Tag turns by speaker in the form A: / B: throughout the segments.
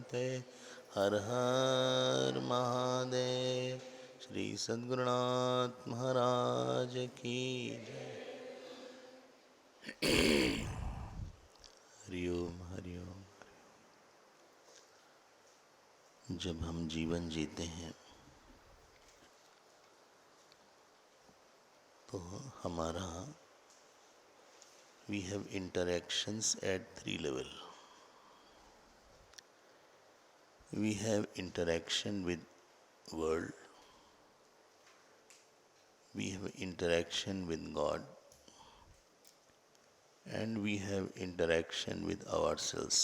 A: फतेह। हर हर महादेव। श्री सद्गुरुनाथ महाराज की जय। हरिओम हरिओम। जब हम जीवन जीते हैं तो हमारा we have interactions at three level. We have interaction with world, we have interaction with God, and we have interaction with ourselves.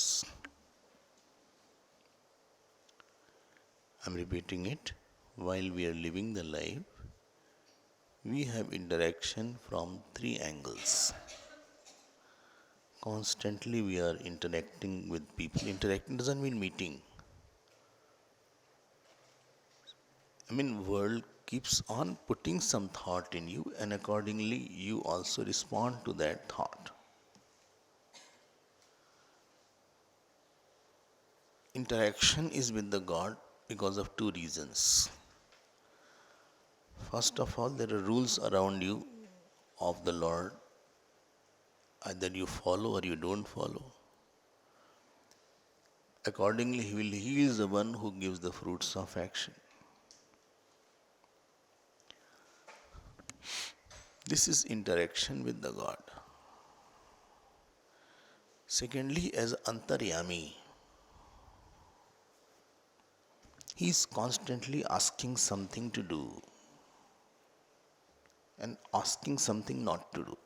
A: I'm repeating it. While we are living the life, we have interaction from three angles. Constantly we are interacting with people. Interacting doesn't mean meeting. World keeps on putting some thought in you, and accordingly you also respond to that thought. Interaction is with the God because of two reasons. First of all, there are rules around you of the Lord. Either you follow or you don't follow. Accordingly, He is the one who gives the fruits of action. This is interaction with the God. Secondly, as Antaryami, He is constantly asking something to do and asking something not to do.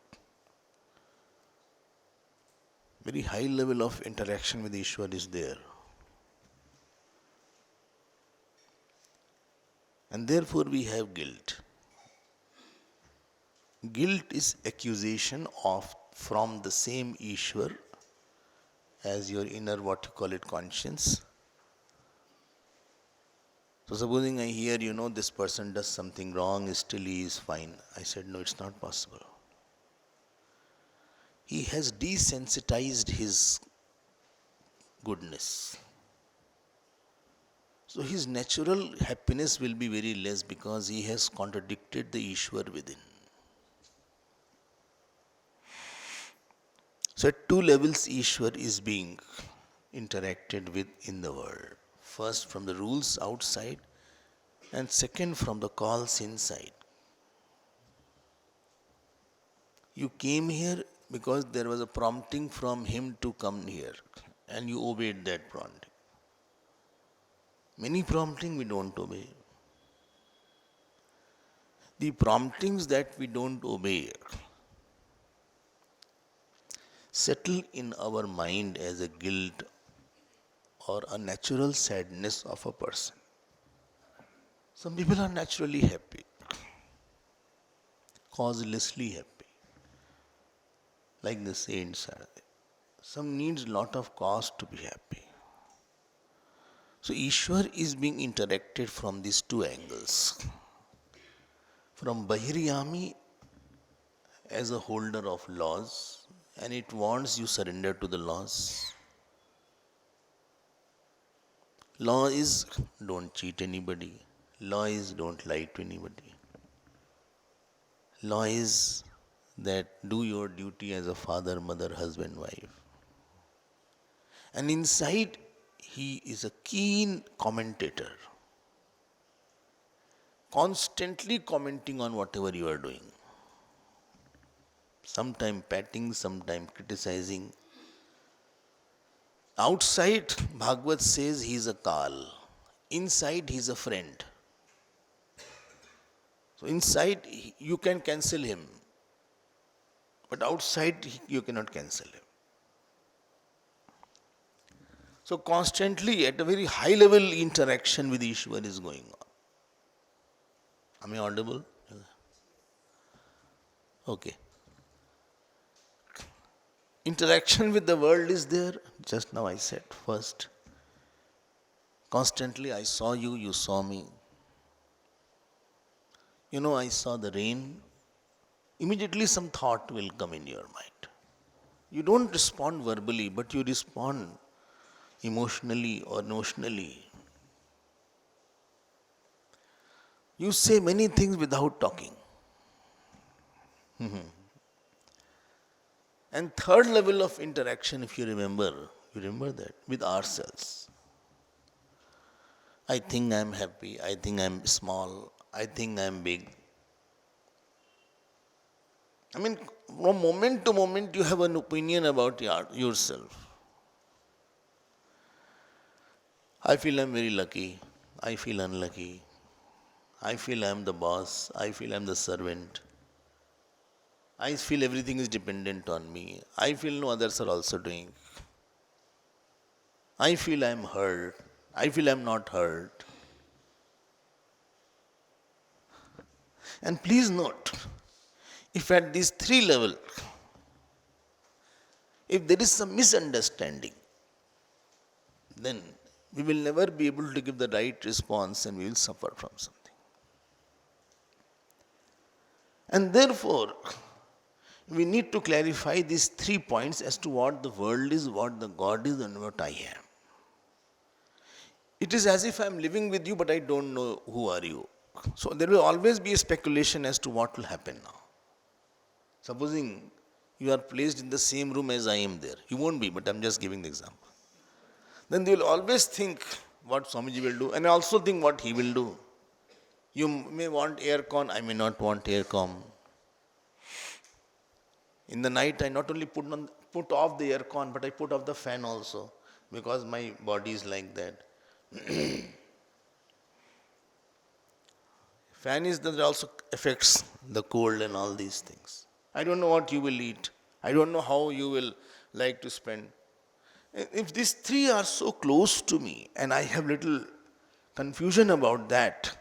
A: Very high level of interaction with Ishwar is there. And therefore we have guilt. Guilt is accusation of from the same Ishwar as your inner, what you call it, conscience. So supposing I hear, this person does something wrong, still he is fine. I said, no, it's not possible. He has desensitized his goodness. So his natural happiness will be very less because he has contradicted the Ishwar within. So at two levels Ishwar is being interacted with in the world. First from the rules outside, and second from the calls inside. You came here because there was a prompting from him to come here, and you obeyed that prompting. Many prompting we don't obey. The promptings that we don't obey settle in our mind as a guilt or a natural sadness of a person. Some people are naturally happy, causelessly happy, like the saints are. Some needs lot of cause to be happy. So Ishwar is being interacted from these two angles. From Bahiryami as a holder of laws, and it wants you surrender to the laws. Law is don't cheat anybody. Law is don't lie to anybody. Law is that do your duty as a father, mother, husband, wife. And inside, he is a keen commentator, constantly commenting on whatever you are doing. Sometime patting, sometime criticizing. Outside, Bhagavad says he is a Kal. Inside, he is a friend. So inside, you can cancel him. But outside, you cannot cancel him. So constantly, at a very high level, interaction with Ishwar is going on. Am I audible? Okay. Interaction with the world is there. Just now I said first. Constantly I saw you, you saw me. I saw the rain. Immediately some thought will come in your mind. You don't respond verbally, but you respond emotionally or notionally. You say many things without talking. And third level of interaction, if you remember that, with ourselves. I think I'm happy, I think I'm small, I think I'm big. I mean, from moment to moment, you have an opinion about yourself. I feel I'm very lucky, I feel unlucky, I feel I'm the boss, I feel I'm the servant. I feel everything is dependent on me. I feel no others are also doing. I feel I'm hurt. I feel I'm not hurt. And please note, if at these three levels, if there is some misunderstanding, then we will never be able to give the right response and we will suffer from something. And therefore, we need to clarify these 3 points as to what the world is, what the God is, and what I am. It is as if I am living with you, but I don't know who are you. So there will always be a speculation as to what will happen now. Supposing you are placed in the same room as I am there. You won't be, but I am just giving the example. Then they will always think what Swamiji will do, and also think what he will do. You may want aircon, I may not want aircon. In the night, I not only put off the aircon, but I put off the fan also, because my body is like that. Fan is that also affects the cold and all these things. I don't know what you will eat. I don't know how you will like to spend. If these three are so close to me and I have little confusion about that,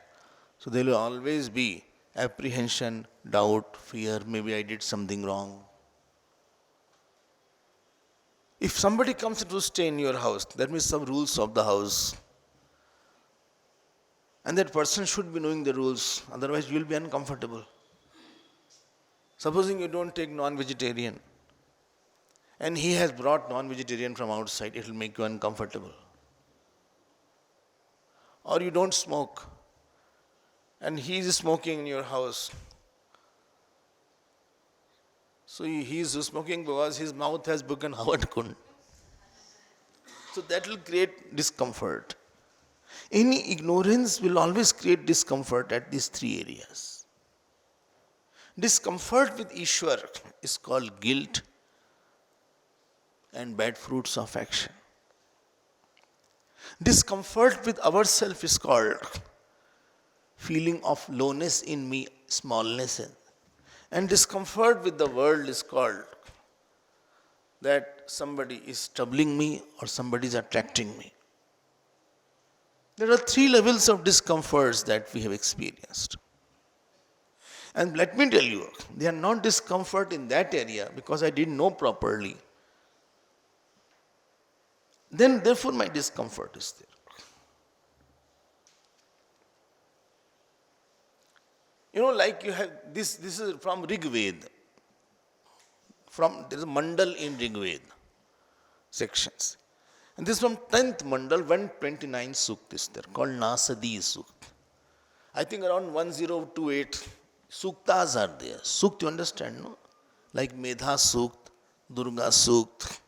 A: so there will always be apprehension, doubt, fear, maybe I did something wrong. If somebody comes to stay in your house, that means some rules of the house. And that person should be knowing the rules, otherwise you will be uncomfortable. Supposing you don't take non-vegetarian, and he has brought non-vegetarian from outside, it will make you uncomfortable. Or you don't smoke, and he is smoking in your house. So he is smoking because his mouth has become Howard Kund. So that will create discomfort. Any ignorance will always create discomfort at these three areas. Discomfort with Ishwar is called guilt and bad fruits of action. Discomfort with ourself is called feeling of lowness in me, smallness. And discomfort with the world is called that somebody is troubling me or somebody is attracting me. There are three levels of discomforts that we have experienced. And let me tell you, they are not discomfort in that area because I didn't know properly. Then therefore my discomfort is there. You know, like you have this is from Rig Veda. There is a mandal in Rig Veda sections. And this is from 10th mandal, 129 Sukta is there, called Nasadiya Sukta. I think around 1028 Suktas are there. Sukta, you understand, no? Like Medha Sukta, Durga Sukta,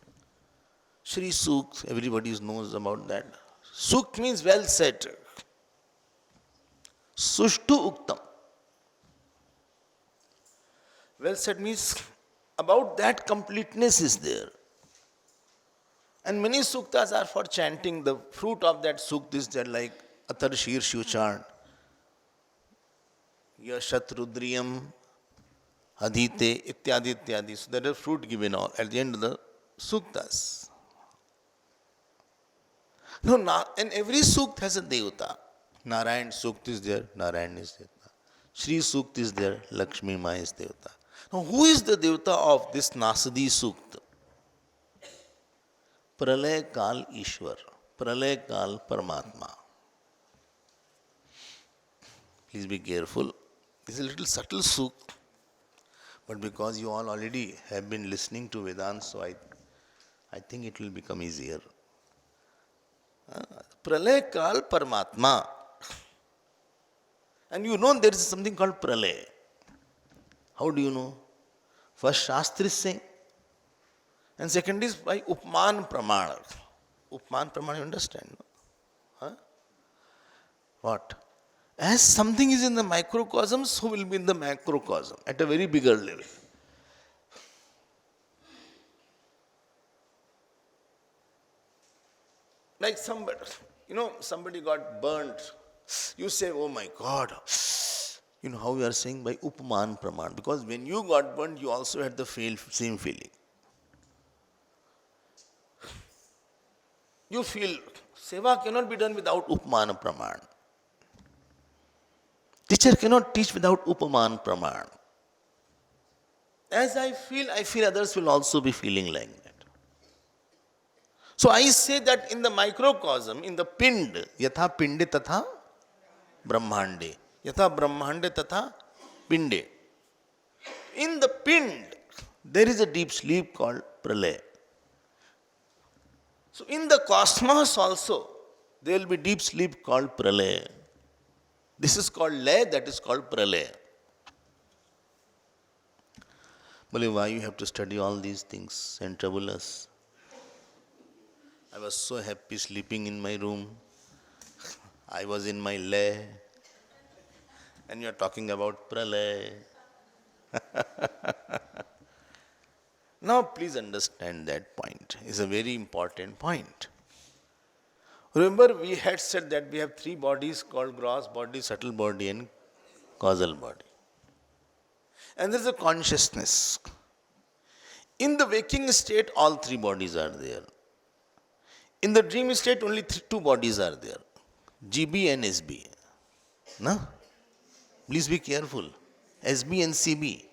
A: Shri Sukta, everybody knows about that. Sukta means well said. Sushtu Uktam. Well said means about that completeness is there. And many suktas are for chanting. The fruit of that sukta is there, like Atar Shirshu chant. Yashatrudriyam Adhite Ityadi Ityadi. So there is fruit given all at the end of the suktas. No, and every sukt has a devata. Narayan Sukt is there, Narayan is there. Shri Sukt is there, Lakshmi Ma is devata. Now who is the devata of this Nasadi Sukta? Pralay Kal Ishwar, Pralay Kal Paramatma. Please be careful. This is a little subtle sukta, but because you all already have been listening to Vedanta, so I think it will become easier. Pralay Kal Paramatma. And you know there is something called Pralay. How do you know? First Shastra is saying. And second is by Upman Pramana. Upman Pramana, you understand? No? Huh? What? As something is in the microcosm, so will be in the macrocosm at a very bigger level. Like somebody got burnt. You say, oh my God. You know how we are saying by Upman Praman. Because when you got burnt, you also had the same feeling. You feel Seva cannot be done without Upman Praman. Teacher cannot teach without Upaman Praman. As I feel others will also be feeling like that. So I say that in the microcosm, in the pind, yatha pinde tatha brahmande. Yatha brahmande tatha pinde. In the pind, there is a deep sleep called pralay. So in the cosmos also, there will be deep sleep called pralay. This is called lay, that is called pralay. But why you have to study all these things and trouble us? I was so happy sleeping in my room. I was in my lay. And you are talking about pralay. Now please understand that point. It's a very important point. Remember we had said that we have three bodies called gross body, subtle body and causal body. And there is a consciousness. In the waking state, all three bodies are there. In the dream state, only two bodies are there. GB and SB. No? Please be careful. SB and CB.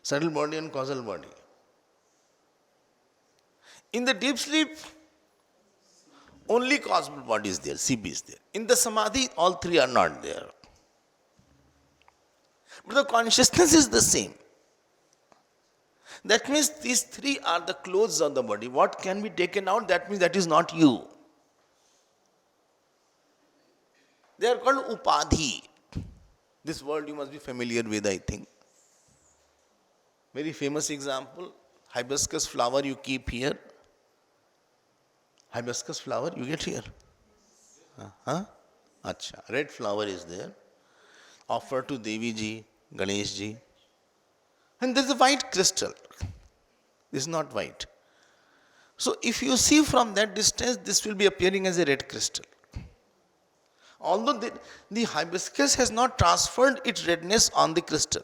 A: Subtle body and causal body. In the deep sleep, only causal body is there, CB is there. In the samadhi, all three are not there. But the consciousness is the same. That means these three are the clothes of the body. What can be taken out, that means that is not you. They are called upadhi. This word you must be familiar with, I think. Very famous example, hibiscus flower you keep here. Hibiscus flower you get here. Acha. Red flower is there. Offered to Devi ji, Ganesh ji. And there is a white crystal. This is not white. So if you see from that distance, this will be appearing as a red crystal. Although the hibiscus has not transferred its redness on the crystal.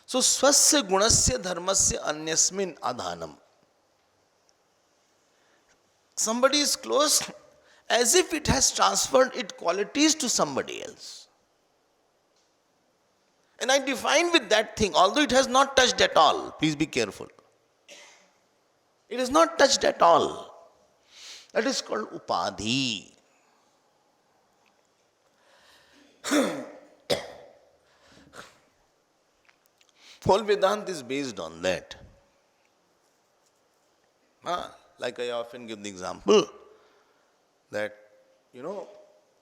A: So swasya gunasya dharmasya anyasmin adhanam. Somebody is close as if it has transferred its qualities to somebody else. And I define with that thing, although it has not touched at all. Please be careful. It is not touched at all. That is called upadhi. Whole Vedanta is based on that. Like I often give the example that,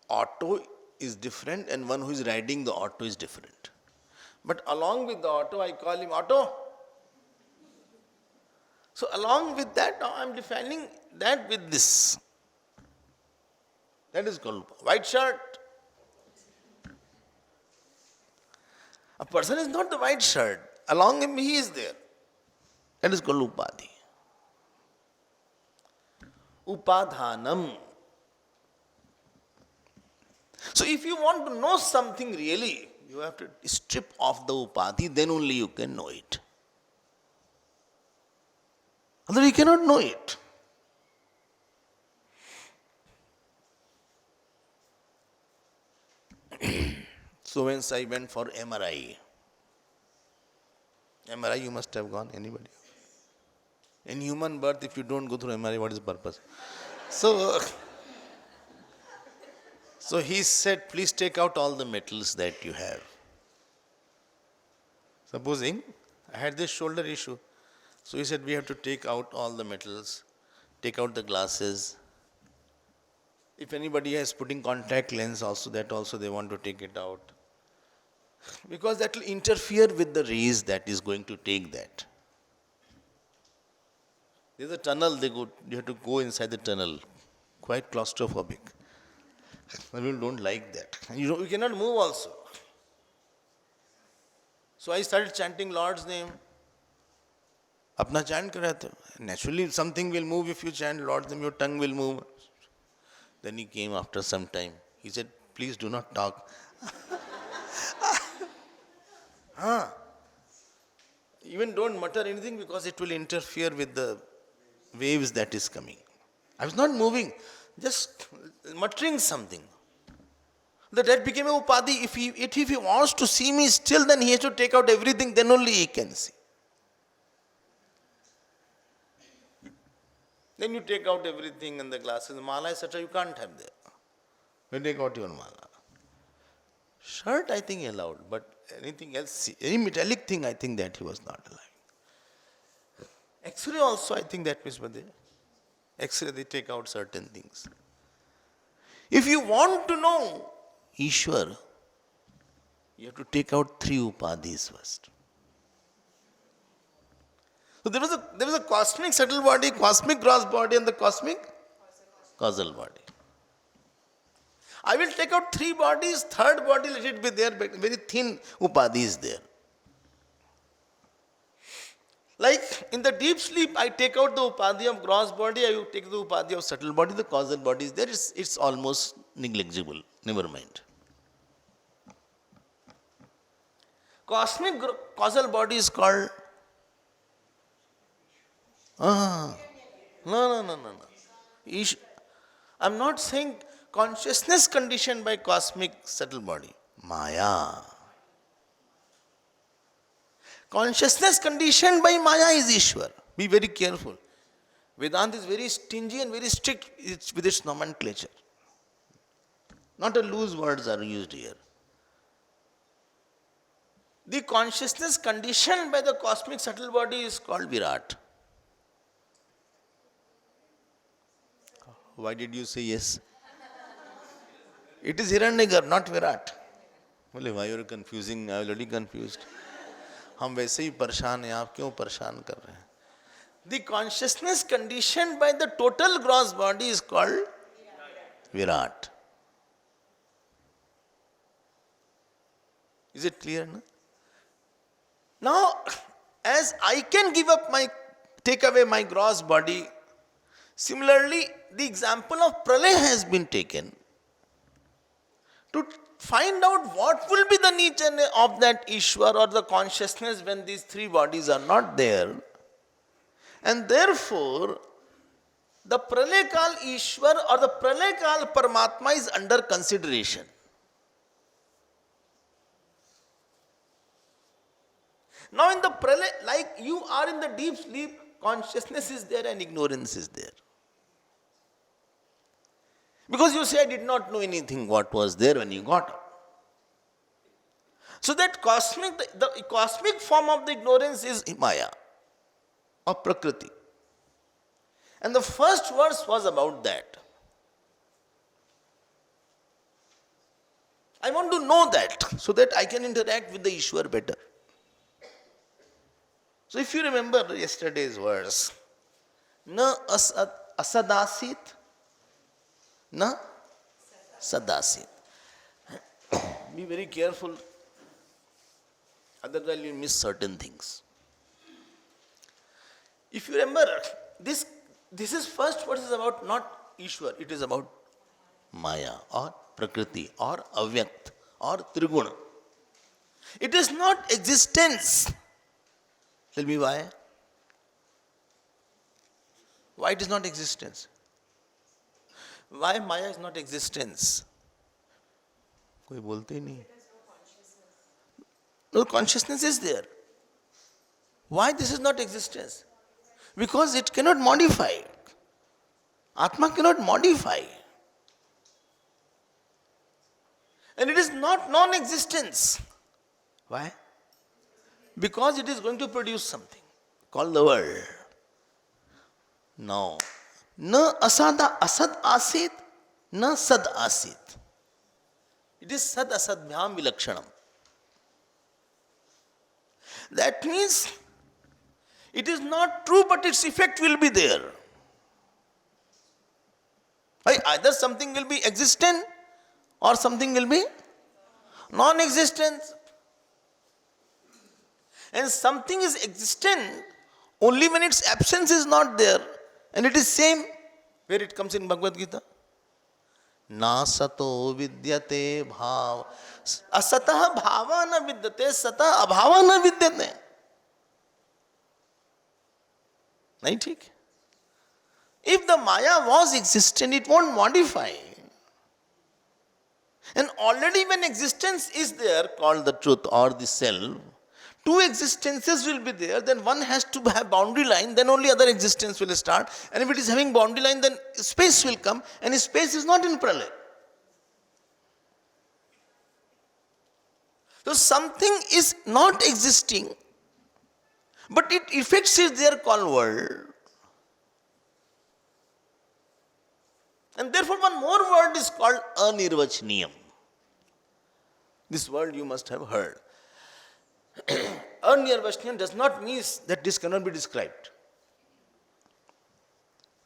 A: auto is different and one who is riding the auto is different. But along with the auto, I call him auto. So along with that, now I am defining that with this. That is called white shirt. A person is not the white shirt. Along him he is there. That is called upadhi. Upadhanam. So if you want to know something really, you have to strip off the upadhi, then only you can know it. Otherwise you cannot know it. So once I went for MRI. MRI you must have gone, anybody? In human birth, if you don't go through MRI, what is the purpose? So he said, please take out all the metals that you have. Supposing I had this shoulder issue, So he said, we have to take out all the metals, take out the glasses. If anybody is putting contact lens also, that also they want to take it out. Because that will interfere with the rays that is going to take that. There's a tunnel, you have to go inside the tunnel. Quite claustrophobic. Some people don't like that. You cannot move also. So I started chanting Lord's name. Apna chant kar rahe the. Naturally something will move if you chant Lord's name, your tongue will move. Then he came after some time. He said, please do not talk. Even don't mutter anything because it will interfere with the waves that is coming. I was not moving, just muttering something. That became a upadhi. If he wants to see me still, then he has to take out everything, then only he can see. Then you take out everything and the glasses, mala, etc. You can't have there. You take out your mala. Shirt, I think allowed, but anything else, any metallic thing, I think that he was not allowing. X-ray also, I think that means there. X-ray, they take out certain things. If you want to know Ishwar, you have to take out 3 upadhis first. So there was a cosmic subtle body, cosmic gross body, and the cosmic causal body. I will take out 3 bodies, third body let it be there, but very thin upadhi is there. Like in the deep sleep, I take out the upadhi of gross body, I will take the upadhi of subtle body, the causal body is there, it's almost negligible, never mind. Cosmic causal body is called No. I'm not saying consciousness conditioned by cosmic subtle body. Maya. Consciousness conditioned by Maya is Ishwar. Be very careful. Vedanta is very stingy and very strict with its nomenclature. Not a loose words are used here. The consciousness conditioned by the cosmic subtle body is called Virat. Why did you say yes? It is Hiranyagar, not Virat. Well, why are you confusing? I am already confused. हम वैसे ही परेशान हैं, आप क्यों परेशान कर रहे हैं? The consciousness conditioned by the total gross body is called Virat. Is it clear? No? Now, as I can take away my gross body, similarly, the example of Pralay has been taken to find out what will be the nature of that Ishwar or the consciousness when these 3 bodies are not there. And therefore, the Pralay-kal Ishwar or the Pralay-kal Paramatma is under consideration. Now in the Pralay, like you are in the deep sleep, consciousness is there and ignorance is there. Because you say, I did not know anything what was there when you got up. So that the cosmic form of the ignorance is Maya or Prakriti. And the first verse was about that. I want to know that so that I can interact with the Ishwar better. So if you remember yesterday's verse, Na asadasit, Na sadasit. Be very careful, otherwise you miss certain things. If you remember, this is first verse is about not Ishwar, it is about Maya or Prakriti or Avyakt or Triguna. It is not existence. Tell me why? Why it is not existence? Why Maya is not existence? कोई बोलते ही नहीं. No, consciousness is there. Why this is not existence? Because it cannot modify. Atma cannot modify. And it is not non-existence. Why? Because it is going to produce something. called the world. Now, na asada asad asit, na sad asit. It is sad asad bhyam vilakshanam. That means it is not true, but its effect will be there. Either something will be existent or something will be non-existent. And something is existent only when its absence is not there. And it is same where it comes in Bhagavad Gita. Na sato vidyate bhav. Asatah bhava na vidyate, sata abhava na vidyate. Right? If the Maya was existent, it won't modify. And already when existence is there, called the truth or the self, two existences will be there, then one has to have boundary line, then only other existence will start. And if it is having boundary line, then space will come, and space is not in pralaya. So something is not existing, but its effects is there called world. And therefore one more word is called anirvachaniyam. This word you must have heard. Anirvachaniyam does not mean that this cannot be described.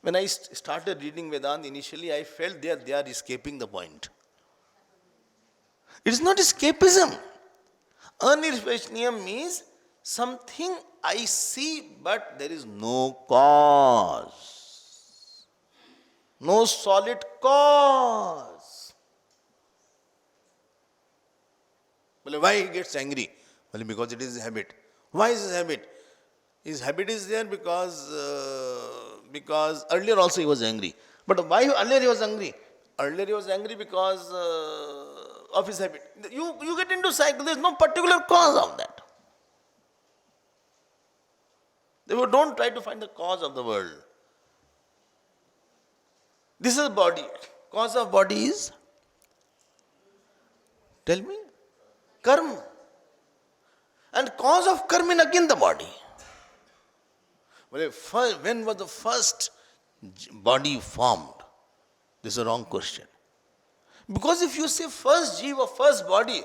A: When I started reading Vedanta initially, I felt they are escaping the point. It is not escapism. Anirvachaniyam means something I see, but there is no cause. No solid cause. Well, why he gets angry? Well, because it is his habit. Why is his habit? His habit is there because earlier also he was angry. But why earlier he was angry? Earlier he was angry because of his habit. You get into cycle. There is no particular cause of that. Therefore, don't try to find the cause of the world. This is body. Cause of body is? Tell me. Karma. And cause of karma is again the body. When was the first body formed? This is a wrong question. Because if you say first jiva, first body,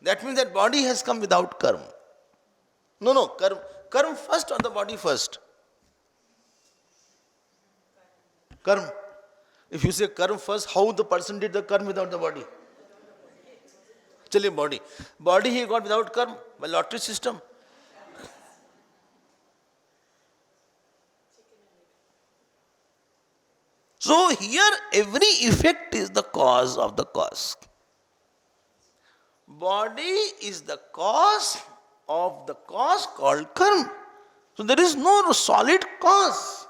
A: that means that body has come without karma. No, karma first or the body first? Karma. If you say karma first, how the person did the karma without the body? Chaliye body. Body he got without karma, by lottery system. So here every effect is the cause of the cause. Body is the cause of the cause called karma. So there is no solid cause.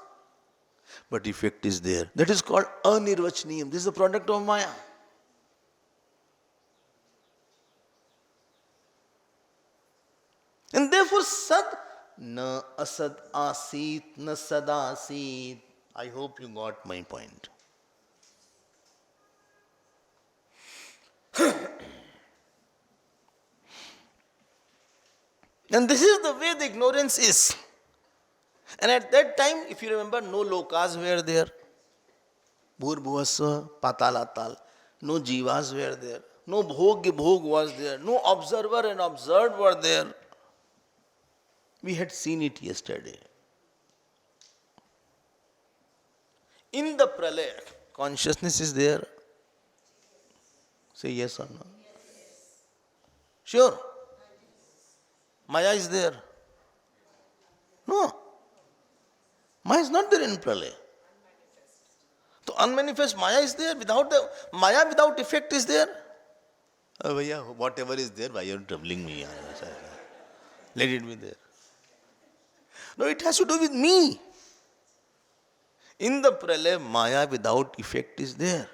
A: But effect is there. That is called anirvachaniyam. This is the product of Maya. And therefore sad na asad asit na sad asit. I hope you got my point. And this is the way the ignorance is. And at that time, if you remember, no lokas were there. Bhurbhuvasva, patalatal. No jivas were there. No bhog was there. No observer and observed were there. We had seen it yesterday. In the pralaya, consciousness is there. Say yes or no. Sure. Maya is there. No. Maya is not there in pralaya. So unmanifest Maya is there. Maya without effect is there. Oh, bhaiya, whatever is there, why are you troubling me? Let it be there. No, it has to do with me. In the pralaya, Maya without effect is there.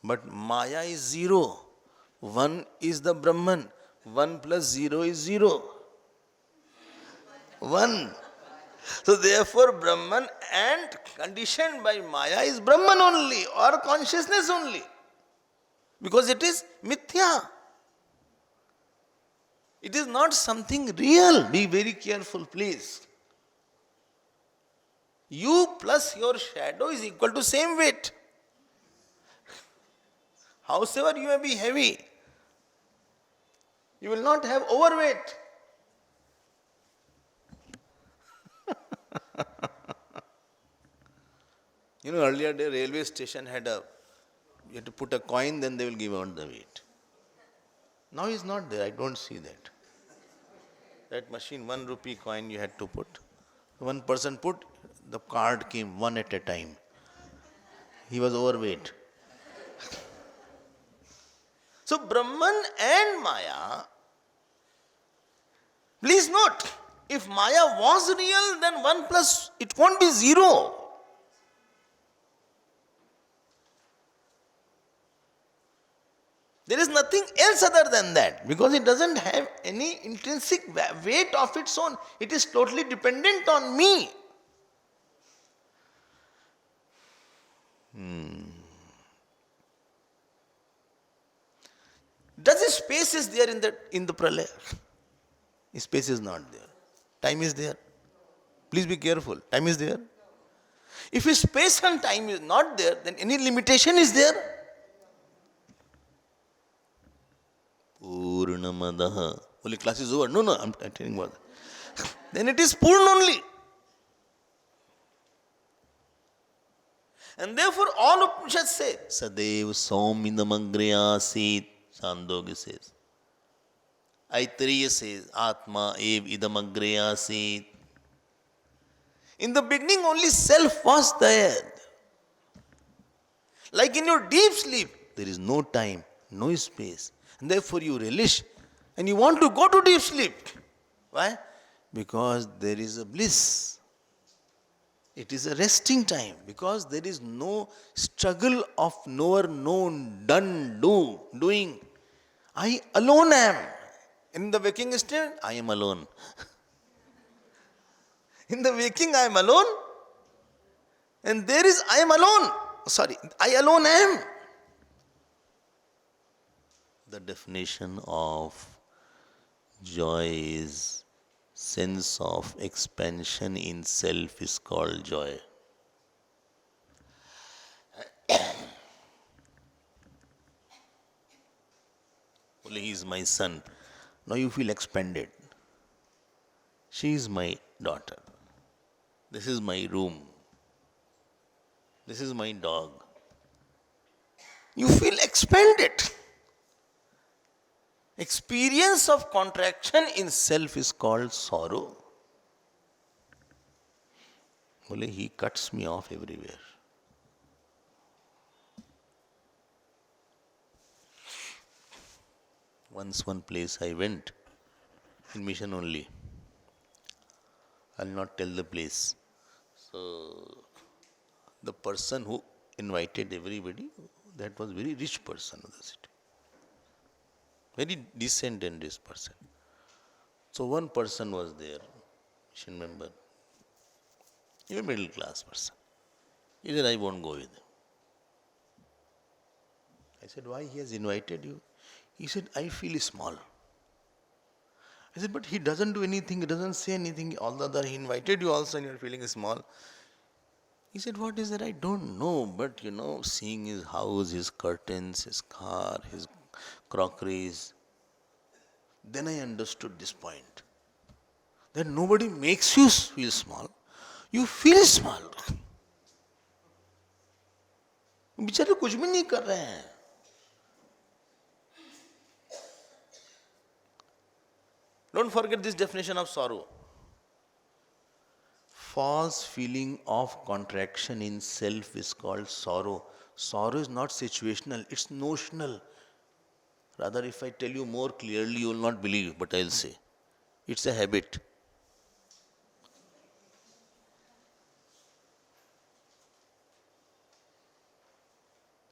A: But Maya is zero. One is the Brahman. 1 plus 0 is 0. 1. So therefore Brahman and conditioned by Maya is Brahman only or consciousness only. Because it is mithya. It is not something real. Be very careful, please. You plus your shadow is equal to same weight. Howsoever you may be heavy, you will not have overweight. Earlier the railway station you had to put a coin, then they will give out the weight. Now it's not there, I don't see that. That machine, 1 rupee coin you had to put. One person put, the card came one at a time. He was overweight. So Brahman and Maya, please note, if Maya was real, then 1 plus, it won't be 0. There is nothing else other than that, because it doesn't have any intrinsic weight of its own. It is totally dependent on me. Does the space is there in the pralaya? Space is not there. Time is there. Please be careful. Time is there. If space and time is not there, then any limitation is there. Purnamadaha. Holy class is over. No, I'm telling what. Then it is Purna only. And therefore all Upanishads say, Sadev Saumidamagriya Asit, Sandogya says. Aitreya says, Atma ev idamagriya asit. In the beginning only self was there. Like in your deep sleep, there is no time, no space. And therefore you relish and you want to go to deep sleep. Why? Because there is a bliss. It is a resting time, because there is no struggle of knower, known, done, doing. I alone am. In the waking state, I am alone. In the waking, I am alone. And there is, I am alone. I alone am. The definition of joy is sense of expansion in self is called joy. Only he is my son. Now you feel expanded. She is my daughter. This is my room. This is my dog. You feel expanded. Experience of contraction in self is called sorrow. Only he cuts me off everywhere. Once one place I went, in mission only. I'll not tell the place. So, the person who invited everybody, that was very rich person of the city. Very decent and rich person. So one person was there, mission member. He was a middle class person. He said, I won't go with him. I said, why he has invited you? He said, I feel small. I said, but he doesn't do anything, he doesn't say anything. All the other, he invited you also and you're feeling small. He said, what is that? I don't know, but seeing his house, his curtains, his car, his crockeries, then I understood this point. That nobody makes you feel small. You feel small. बेचारे कुछ भी नहीं कर रहे हैं. Don't forget this definition of sorrow. False feeling of contraction in self is called sorrow. Sorrow is not situational, it's notional. Rather, if I tell you more clearly, you will not believe, but I will say. It's a habit.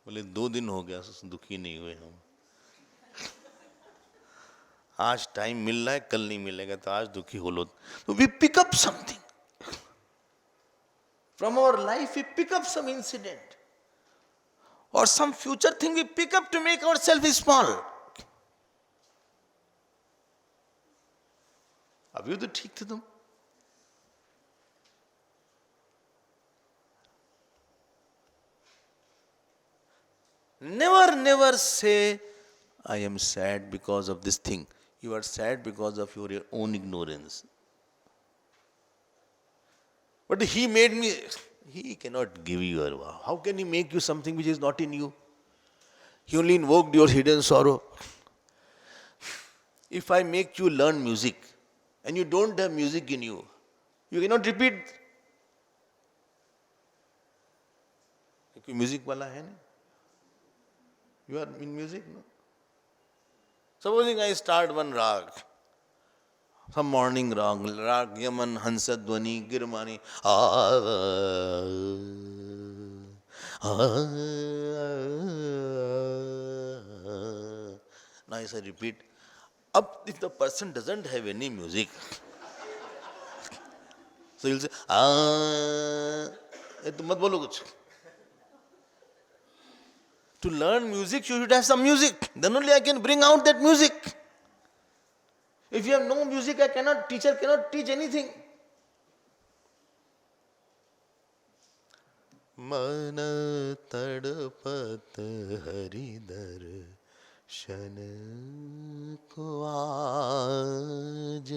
A: बोले 2 दिन हो गया दुखी नहीं हुए हम. आज time मिल रहा है, कल नहीं मिलेगा, तो आज दुखी हो लो. तो we pick up something. From our life, we pick up some incident. Or some future thing we pick up to make ourselves small. अभी तो ठीक थे तुम. never say, I am sad because of this thing. You are sad because of your own ignorance. But he made me, he cannot give you a vow. How can he make you something which is not in you? He only invoked your hidden sorrow. If I make you learn music and you don't have music in you, you cannot repeat. Music wala hai na? You are in music, no? Supposing I start one rag, some morning rag Yaman, Hansa Dwani, Girmani. Now as I repeat, up if the person doesn't have any music, so he'll say, to mat bolo kuch. To learn music, you should have some music. Then only I can bring out that music. If you have no music, teacher cannot teach anything. Mana tadpat hari darshan ko aaj.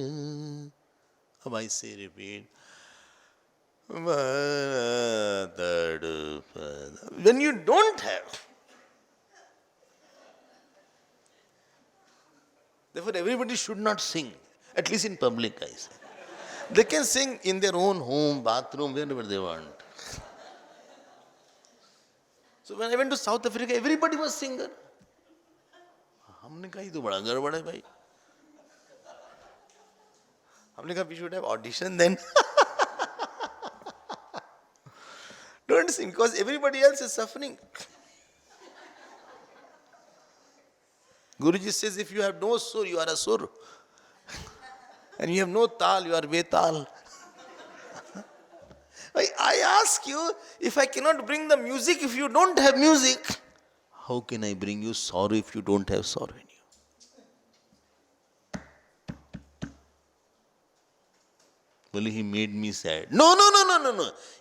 A: Ab I say repeat. Mana tadpat. When you don't have, therefore, everybody should not sing, at least in public, I say. They can sing in their own home, bathroom, wherever they want. So when I went to South Africa, everybody was singer. हमने कहा ये तो बड़ा गड़बड़ है भाई. हमने कहा we should have audition then. Don't sing because everybody else is suffering. Guruji says, if you have no sur, you are a sur. And you have no tal, you are betal. I ask you, if I cannot bring the music, if you don't have music, how can I bring you sorrow if you don't have sorrow in you? Well, he made me sad. No.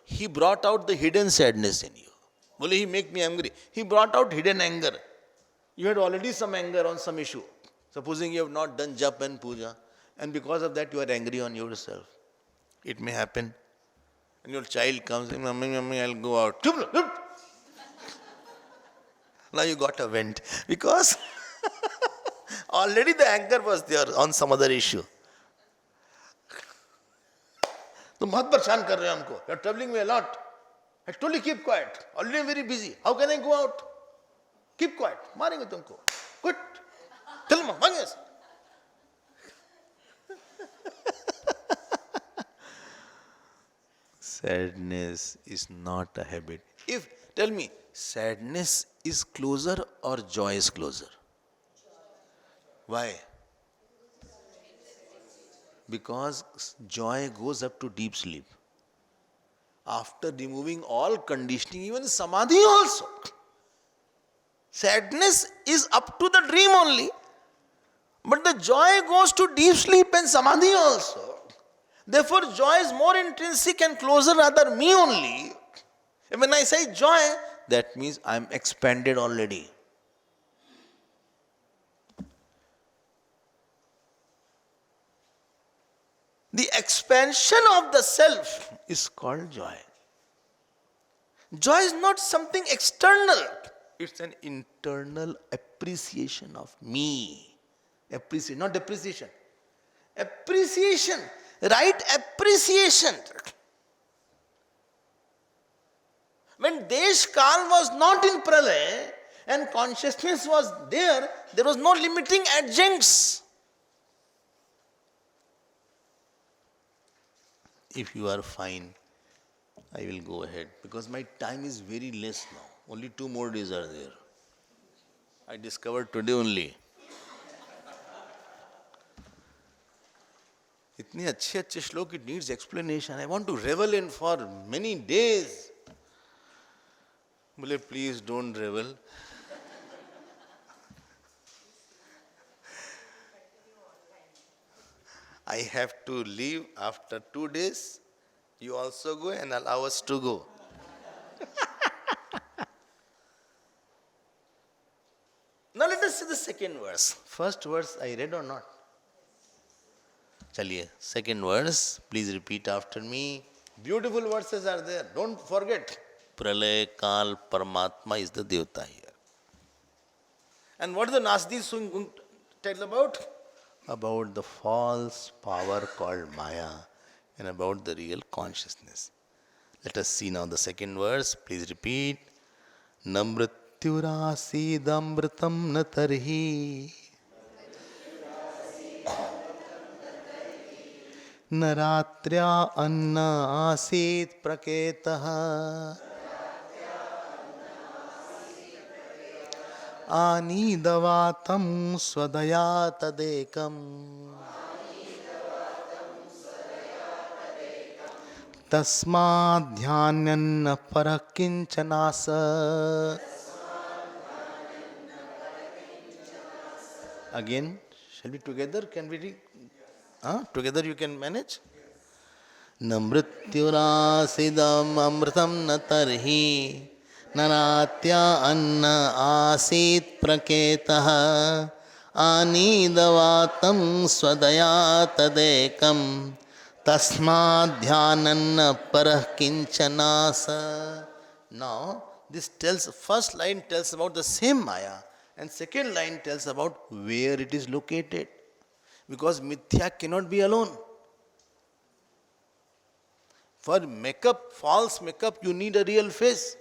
A: He brought out the hidden sadness in you. Well, he made me angry. He brought out hidden anger. You had already some anger on some issue. Supposing you have not done jap and puja, and because of that you are angry on yourself. It may happen. And your child comes in, Mummy, I'll go out. Now you got a vent. Because already the anger was there on some other issue. तुम बहुत परेशान कर रहे हो हमको. You are troubling me a lot. I told you keep quiet. Already I'm very busy. How can I go out? Keep quiet. मारेंगे तुमको. Quit. Tell me, manges. Sadness is not a habit. Tell me, sadness is closer or joy is closer? Why? Because joy goes up to deep sleep. After removing all conditioning, even samadhi also. Sadness is up to the dream only. But the joy goes to deep sleep and samadhi also. Therefore, joy is more intrinsic and closer rather me only. And when I say joy, that means I am expanded already. The expansion of the self is called joy. Joy is not something external. It's an internal appreciation of me. Appreciation, not depreciation. Appreciation. Right appreciation. When Desh Kal was not in Pralay and consciousness was there was no limiting adjuncts. If you are fine, I will go ahead because my time is very less now. Only 2 more days are there. I discovered today only. इतने अच्छे अच्छे श्लोक, it needs explanation. I want to revel in for many days. बोले please don't revel. I have to leave after 2 days. You also go and allow us to go. second verse. First verse I read or not? Chaliye, second verse, please repeat after me. Beautiful verses are there, don't forget. Pralay Kal Paramatma is the Devta here. And what is the Nasadiya going to tell about? About the false power called Maya and about the real consciousness. Let us see now the second verse. Please repeat. Namrityurasidamritam natarhi naratrya anna asit praketaha anidavatam swadaya tadekam tasmadhyanyanna parakinchanasa. Again, shall we together? Can we read? Together you can manage? Namrityurasidam amritam natarhi naratya anna asit praketaha anidavatam swadaya tadekam tasmadhyananna parah kinchanasa. Now, this tells, first line tells about the same Maya and second line tells about where it is located. Because mithya cannot be alone. For makeup, false makeup, you need a real face.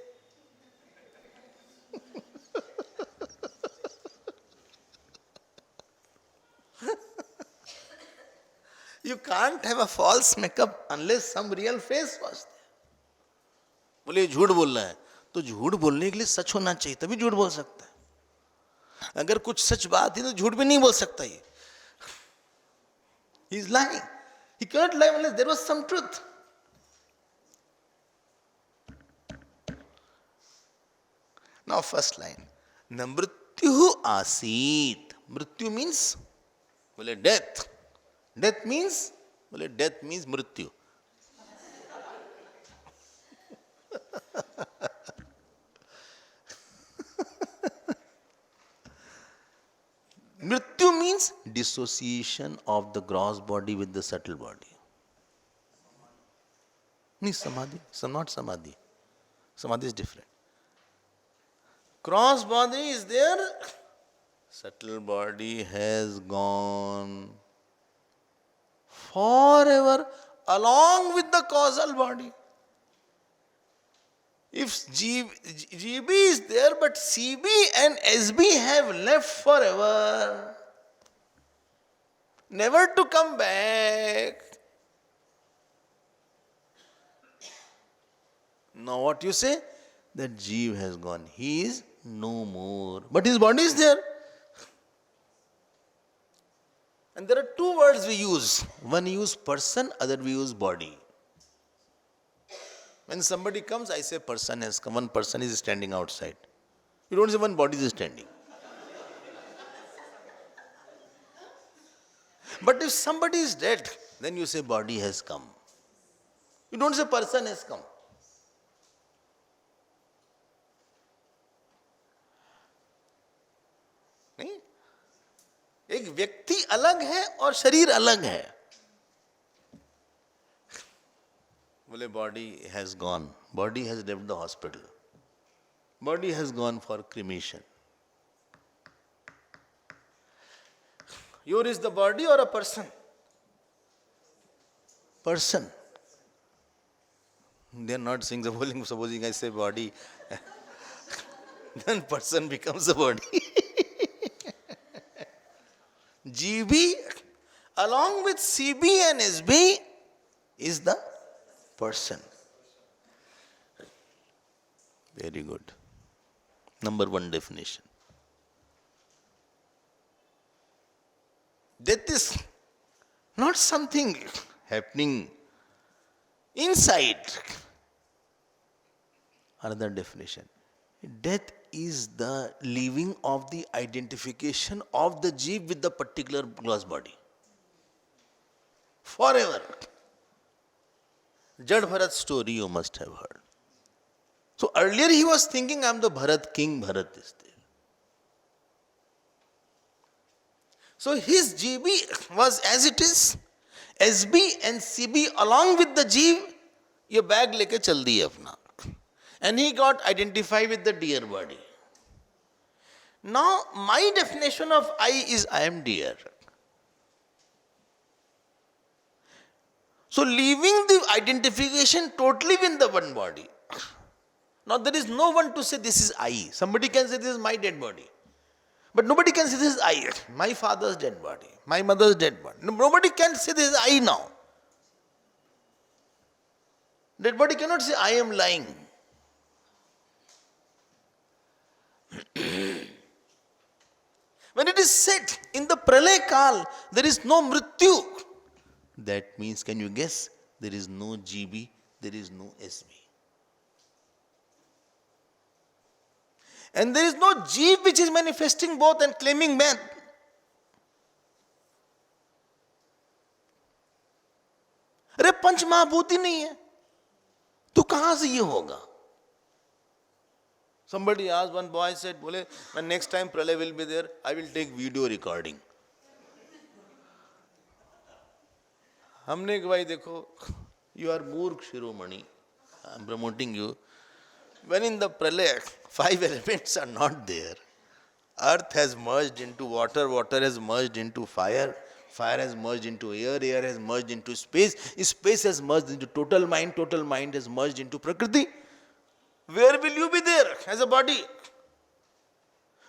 A: You can't have a false makeup unless some real face was there. बोले ये झूठ बोल रहा है तो झूठ बोलने के लिए सच होना चाहिए तभी झूठ बोल सकता है. अगर कुछ सच बात है तो झूठ भी नहीं बोल सकता ये. He is lying. He cannot lie unless there was some truth. Now first line. Na mrityuhu asit. Mrityu means death. Death means mrityu. Mrityu means dissociation of the gross body with the subtle body. Means samadhi. Not samadhi. Samadhi is different. Gross body is there. Subtle body has gone forever along with the causal body. If GB is there, but CB and SB have left forever, never to come back. Now what you say? That Jeev has gone. He is no more. But his body is there. And there are two words we use. One we use person, other we use body. When somebody comes, I say person has come. One person is standing outside. You don't say one body is standing. But if somebody is dead, then you say body has come. You don't say person has come. नहीं? एक व्यक्ति अलग है और शरीर अलग है. बोले body has gone. Body has left the hospital. Body has gone for cremation. Yours is the body or a person? Person. They are not saying, supposing I say body, then person becomes the body. GB along with CB and SB is the person. Very good. Number one definition. Death is not something happening inside. Another definition. Death is the leaving of the identification of the jeev with the particular gross body. Forever. Jad Bharat story you must have heard. So earlier he was thinking, I am the Bharat king, Bharat is there. So his GB was as it is. SB and CB along with the Jeev, ये bag लेके चल दिए अपना. And he got identified with the dear body. Now my definition of I is I am dear. So leaving the identification totally with the one body. Now there is no one to say this is I. Somebody can say this is my dead body. But nobody can say this is I. My father's dead body. My mother's dead body. Nobody can say this is I now. Dead body cannot say I am lying. When it is said in the Pralay Kal, there is no Mrityu. That means, can you guess? There is no GB, there is no SB. And there is no Jeev which is manifesting both and claiming man. अरे पंच महाभूत ही नहीं है तो कहां से ये होगा? Somebody asked, one boy said, बोले, when next time Pralay will be there, I will take video recording. हमने कहा भाई देखो, you are मूर्ख शिरोमणि, I am promoting you. When in the Pralay, 5 elements are not there. Earth has merged into water, water has merged into fire, fire has merged into air, air has merged into space, space has merged into total mind has merged into Prakriti. Where will you be there as a body?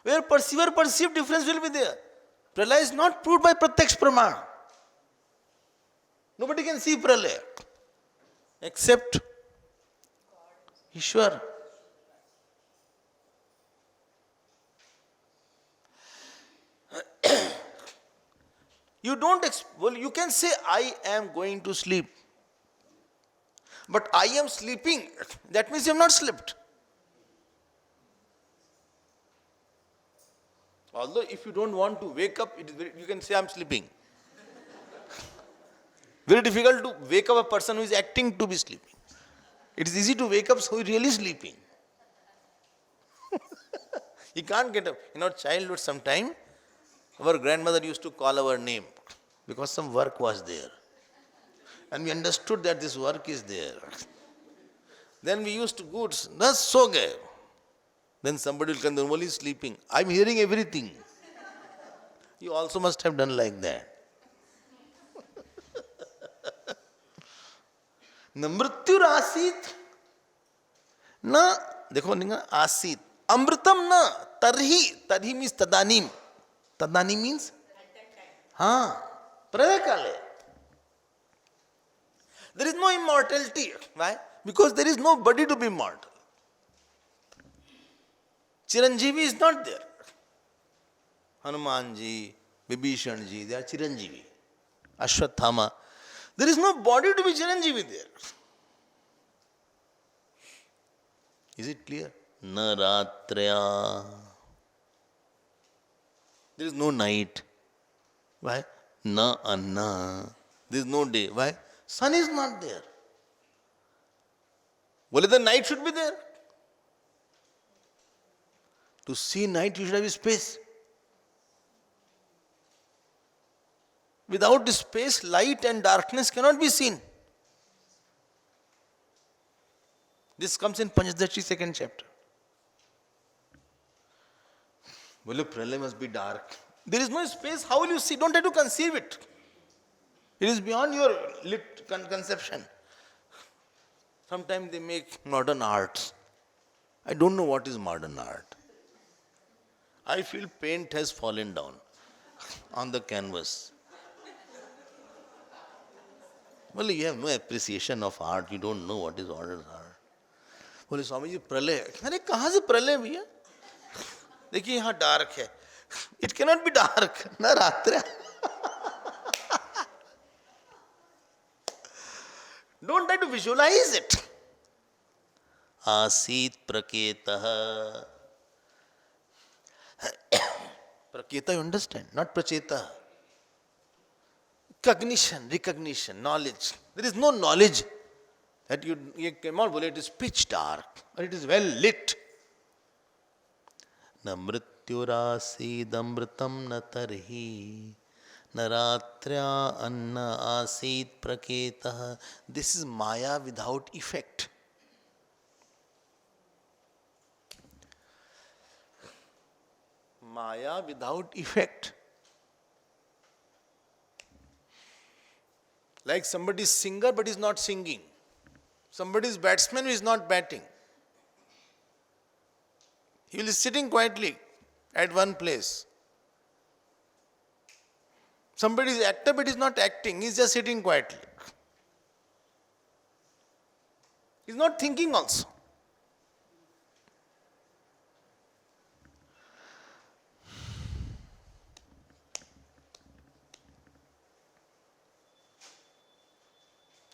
A: Where perceived difference will be there? Pralay is not proved by Pratyaksh Praman. Nobody can see Pralay except Ishwar. You don't, you can say I am going to sleep. But I am sleeping, that means you have not slept. Although if you don't want to wake up, you can say I am sleeping. Very difficult to wake up a person who is acting to be sleeping. It is easy to wake up so he is really sleeping. He can't get up. In our childhood sometime, our grandmother used to call our name because some work was there. And we understood that this work is there. Then we used to go, that's so gay. Then somebody will come, normally sleeping. I'm hearing everything. You also must have done like that. Na mrityur asit, na, dekho ninga, asit. Amritam na, tarhi means tadanim. Tadanim means? Pralay kale. There is no immortality. Why? Because there is nobody to be immortal. Chiranjeevi is not there. Hanumanji, Vibhishanji, they are Chiranjeevi. Ashwathama. There is no body to be Chiranjeevi there. Is it clear? Naratraya. There is no night. Why? Na anna. There is no day. Why? Sun is not there. Well, the night should be there. To see night, you should have space. Without space, light and darkness cannot be seen. This comes in Panchadashi, 2nd chapter. Well, Pralay must be dark. There is no space. How will you see? Don't have to conceive it. It is beyond your conception. Sometimes they make modern arts. I don't know what is modern art. I feel paint has fallen down on the canvas. Well, you have no appreciation of art. You don't know what is modern art. बोले स्वामी जी प्रलय, अरे कहाँ से प्रलय भैया? देखिए यहाँ dark है. It cannot be dark. ना रात्रि. Don't try to visualize it. Asit praketah. Praketa, you understand? Not pracheta. Cognition, recognition, knowledge. There is no knowledge that you cannot believe it is pitch dark or it is well lit. Na mrityurasidamritam na tarhi Naratrya anna asit praketah. This is Maya without effect. Maya without effect. Like somebody is singer but is not singing. Somebody is batsman who is not batting. He will be sitting quietly at one place. Somebody is actor but is not acting. He is just sitting quietly. He is not thinking also.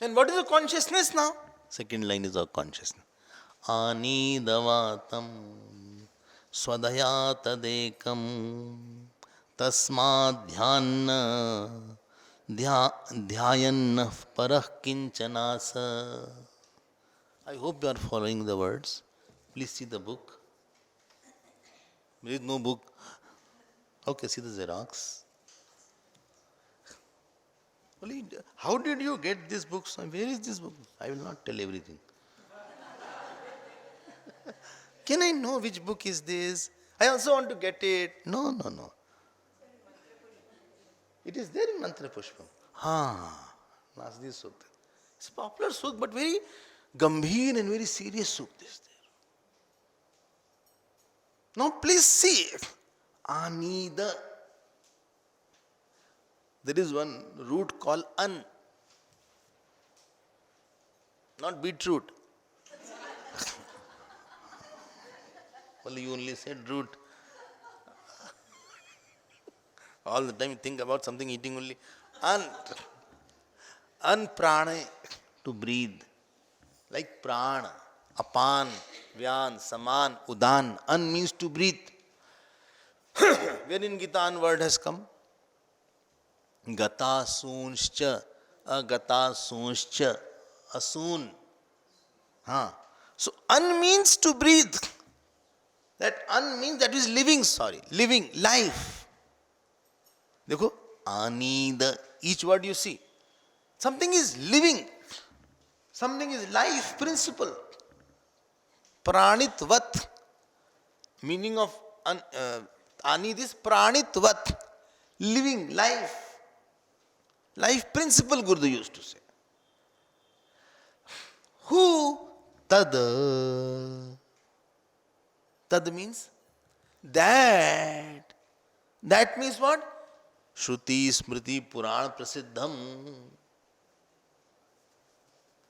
A: And what is the consciousness now? Second line is our consciousness. Anidavatam swadaya tadekam tasmadhyanna dhyayanna parah kinchanasa. I hope you are following the words. Please see the book. There is no book. Okay, see the Xerox. How did you get this book? Where is this book? I will not tell everything. Can I know which book is this? I also want to get it. No. It is there in Mantra Pushpam. Nasadiya Sukta. It's a popular sukta, but very gambhir and very serious sukta is there. Now please see. Anida. There is one root called an. Not beetroot. Well, you only said root. All the time you think about something eating only. An prana, to breathe. Like prana, apan, vyan, saman, udan. An means to breathe. Where in Gita an word has come? Gata soonscha, agata soonscha, asoon. So an means to breathe. That an means that is living, living, life. Dekho, anida, each word you see. Something is living. Something is life, principle. Pranitvat. Meaning of anid is pranitvat. Living, life. Life principle, Guru used to say. Who? Tad. Tad means that. That means what? Shruti, Smriti, Purana, Prasiddham.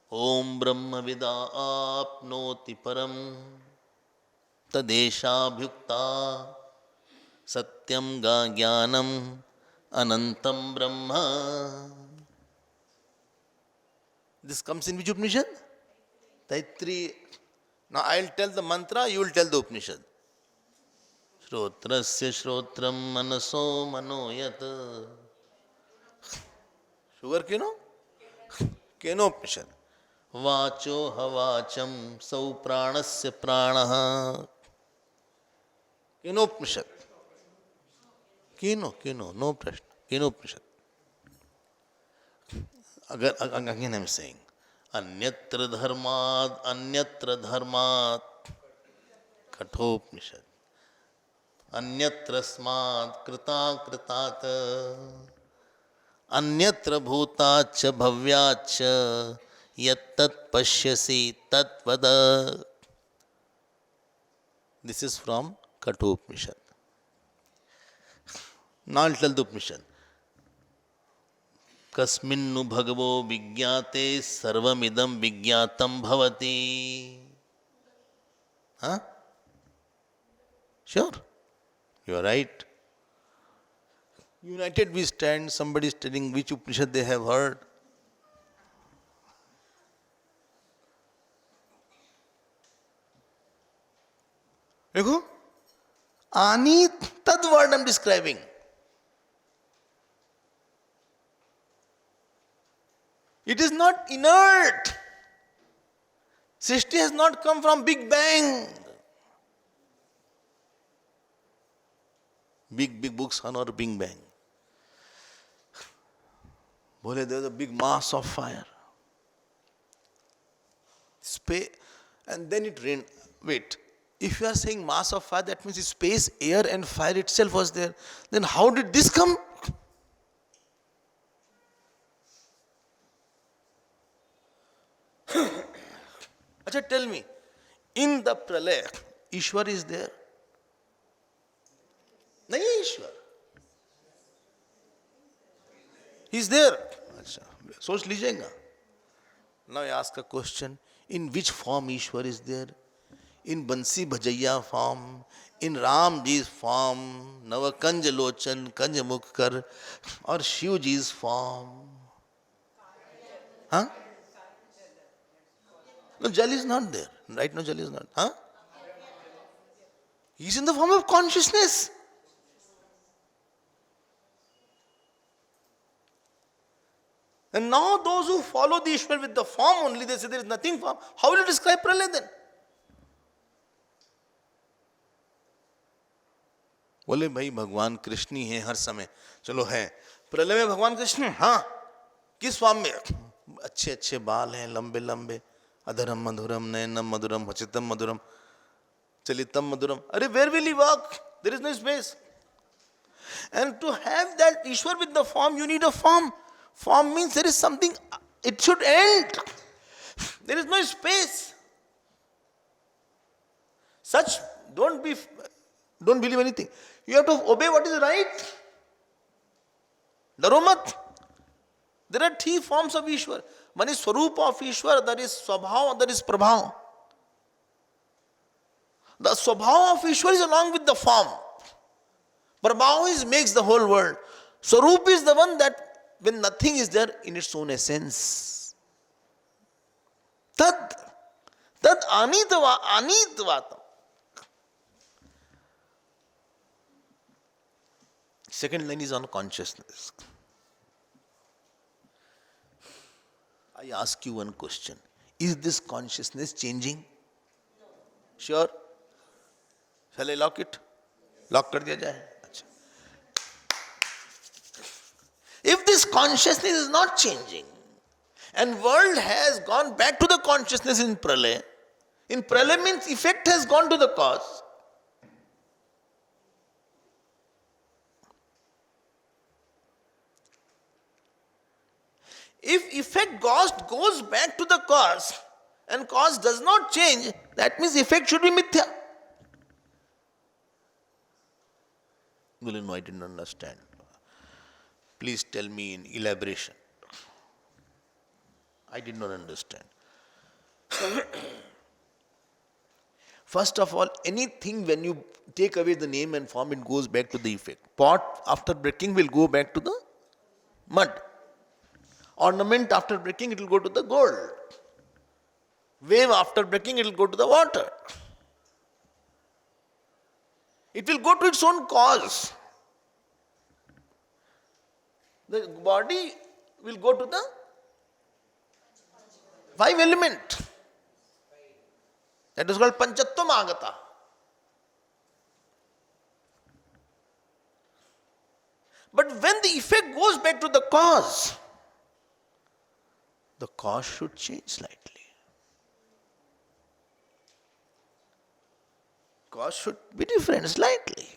A: Om Brahma Vida Apnoti Param Tadesha Bhukta Satyam Ga Jnanam Anantam Brahma. This comes in which Upanishad? Taittiriya. Now I will tell the mantra, you will tell the Upanishad. Shrotrasya Shrotram Manaso Manoyat. Sugar keno? Keno Upanishad. Vacho Havacham Sau Pranasya Pranaha. Keno Upanishad. Keno, no prashna. Keno Upanishad. Again I am saying. Anyatra dharmat Kathopanishad. Anyatra smad kritat Anyatra bhutacha bhavyacha yattat pashyasi tatvada. This is from Kathopanishad. Now I'll tell the Upanishad. Kasminnu bhagavo vigyate sarvamidam vigyatam bhavati. Sure. You are right. United we stand, somebody is telling which Upanishad they have heard. Dekho, Ani tad word I am describing. It is not inert. Srishti has not come from Big Bang. Big books on our Big Bang. Bole, there was a big mass of fire. Space, and then it rained. Wait, if you are saying mass of fire, that means space, air and fire itself was there. Then how did this come? Acha, tell me, in the pralaya, Ishwar is there? Nahi hai Ishwar. He is there. Acha, soch lijayega. Now I ask a question. In which form Ishwar is there? In Bansi Bhajaiya form, in Ram Ji's form, Navakanj Lochan, Kanj Mukhkar, or Shiv Ji's form? Huh? No, Jal is not there. Right now Jal is not. Huh? He is in the form of consciousness. And now those who follow the Ishwar with the form only, they say there is nothing form. How will you describe Pralaya then? बोले भाई भगवान कृष्ण ही है हर समय. चलो है. प्रलय में भगवान कृष्ण? हाँ. किस फॉर्म में? अच्छे अच्छे बाल हैं, लंबे लंबे. अधरम मधुरम नयनम मधुरम भचितम मधुरम चलितम मधुरम. अरे where will he walk? There is no space. And to have that Ishwar with the form, you need a form. Form means there is something, it should end. There is no space. Such, don't believe anything. You have to obey what is right. Daromat. There are three forms of Ishwar. One is Swarup of Ishwar, that is Swabhav, that is Prabhav. The Swabhav of Ishwar is along with the form. Prabhav makes the whole world. Swarup is the one that when nothing is there in its own essence. Tad anitvatam. Second line is on consciousness. I ask you one question. Is this consciousness changing? Sure? Shall I lock it? Lock kar diya jaye? Achha. If this consciousness is not changing, and world has gone back to the consciousness in Pralaya means effect has gone to the cause. If effect goes back to the cause, and cause does not change, that means effect should be mithya. Well, no, I didn't understand. Please tell me in elaboration. I did not understand. First of all, anything when you take away the name and form, it goes back to the effect. Pot after breaking will go back to the mud. Ornament after breaking, it will go to the gold. Wave after breaking, it will go to the water. It will go to its own cause. The body will go to the five element. That is called Panchattvam Agata. But when the effect goes back to the cause should change slightly. Cause should be different slightly.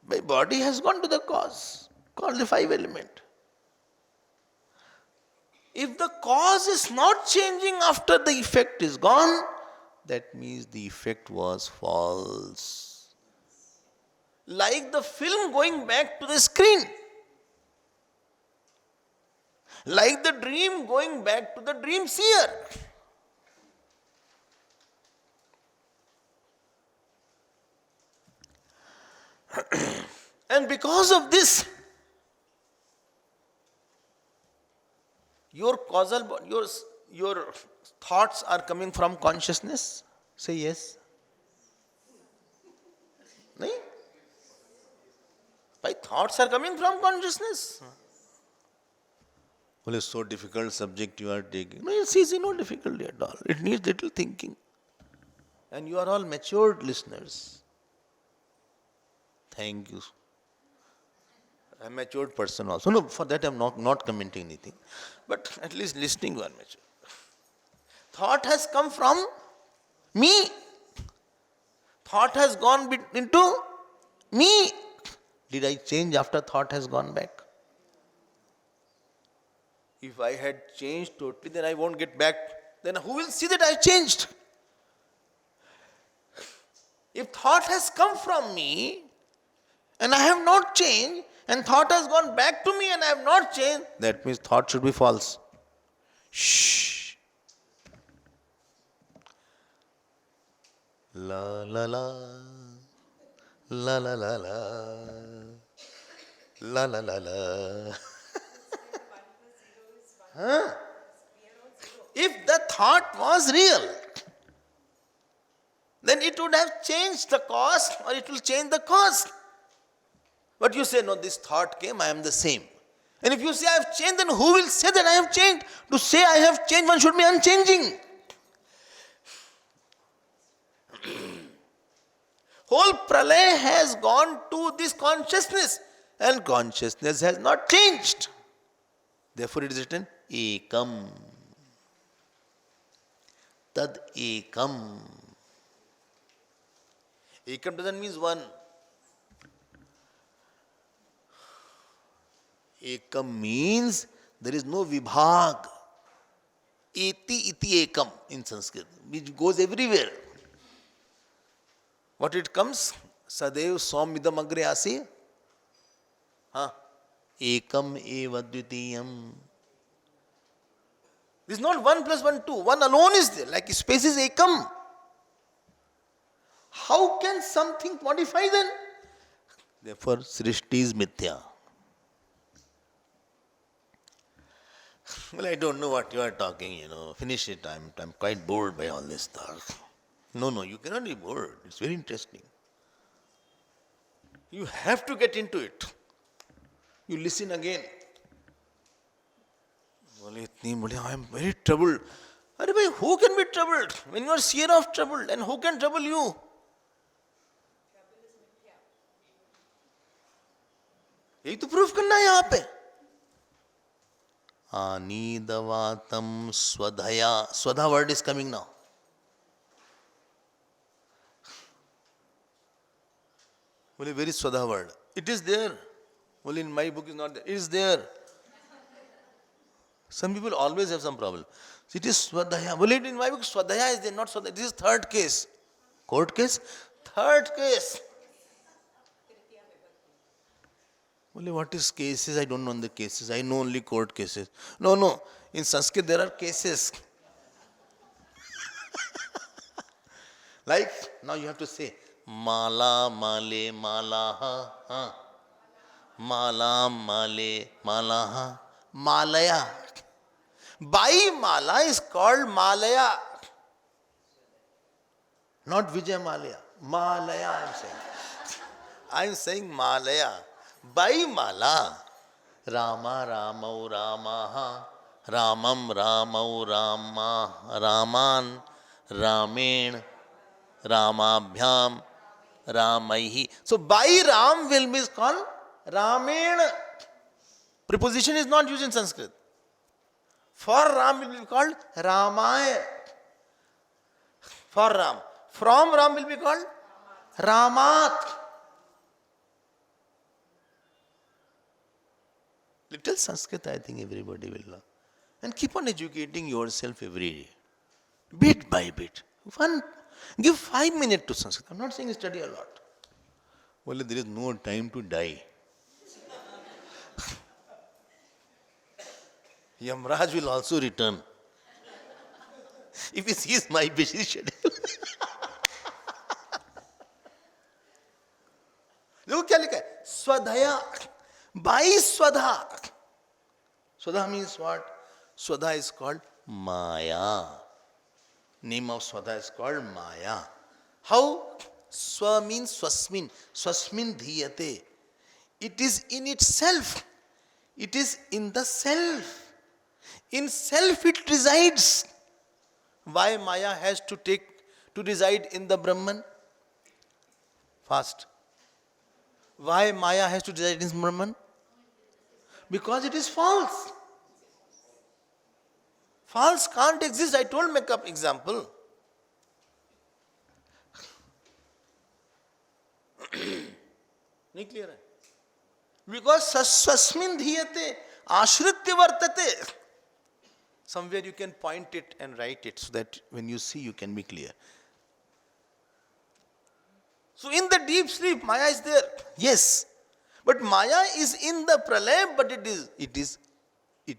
A: My body has gone to the cause, called the five element. If the cause is not changing after the effect is gone, that means the effect was false. Like the film going back to the screen. Like the dream going back to the dream seer. And because of this, your thoughts are coming from consciousness. Say yes. No? My thoughts are coming from consciousness. Well, it's so difficult subject you are taking. No, it's easy, no difficulty at all. It needs little thinking. And you are all matured listeners. Thank you. I'm a matured person also. No, for that I'm not commenting anything. But at least listening you are mature. Thought has come from me. Thought has gone into me. Did I change after thought has gone back? If I had changed totally, then I won't get back. Then who will see that I changed? If thought has come from me and I have not changed, and thought has gone back to me and I have not changed, that means thought should be false. Shh. La la la. La la la la. La la la la. Huh? If the thought was real, then it would have changed the cause, or it will change the cause. But you say, no, this thought came, I am the same. And if you say I have changed, then who will say that I have changed? To say I have changed, one should be unchanging. Whole pralay has gone to this consciousness, and consciousness has not changed. Therefore it is written, ekam. Tad ekam. Ekam doesn't mean one. Ekam means there is no vibhag. Eti iti ekam in Sanskrit, which goes everywhere. What it comes? Sadev somidam agre asi. Ekam eva dvitiyam. This is not 1 plus 1, 2. One alone is there. Like space is ekam. How can something modify then? Therefore, Srishti is mithya. Well, I don't know what you are talking, Finish it. I'm quite bored by all this stuff. No, you cannot be bored. It's very interesting. You have to get into it. You listen again. I am very troubled. Who can be troubled? When you are seer of trouble, and who can trouble you? यही तो proof करना है यहाँ पे. Anidavatam swadhaya. Swadha word is coming now. Well, where is Swadha word? It is there. Well, in my book is not there. It is there. Some people always have some problem. So it is Swadhaya. Well, in my book, Swadhaya is there, not Swadhaya. This is third case. Court case? Third case. Well, what is cases? I don't know the cases. I know only court cases. No. In Sanskrit, there are cases. Like, now you have to say, Mala, Male, Malaha. Mala, Male, Malaha. Malaya. By Mala is called Malaya. Not Vijay Malaya. Malaya, I am saying. I am saying Malaya. By Mala. Rama, Ramau, Ramaha. Ramam, Ramau, Rama. Raman, Ramen. Ramabhyam, Ramaihi. So by Ram will be called Ramen. Preposition is not used in Sanskrit. For Ram will be called Ramaya. For Ram. From Ram will be called Ramat. Little Sanskrit I think everybody will learn. And keep on educating yourself every day. Bit by bit. Give 5 minutes to Sanskrit. I'm not saying study a lot. Well, there is no time to die. Yamraj will also return. If he sees my busy schedule. Look क्या लिखा है? Swadhaya. By Swadha. Swadha means what? Swadha is called Maya. Name of Swadha is called Maya. How? Swa means Swasmin. Swasmin dhiyate. It is in itself. It is in the self. In self it resides. Why Maya has to reside in the Brahman? Fast. Why Maya has to reside in Brahman? Because it is false. False can't exist. I told make up example. नहीं clear है? Because sasmin dhiyate ashritya vartate. Somewhere you can point it and write it so that when you see you can be clear. So in the deep sleep, Maya is there. Yes. But Maya is in the pralaya, but it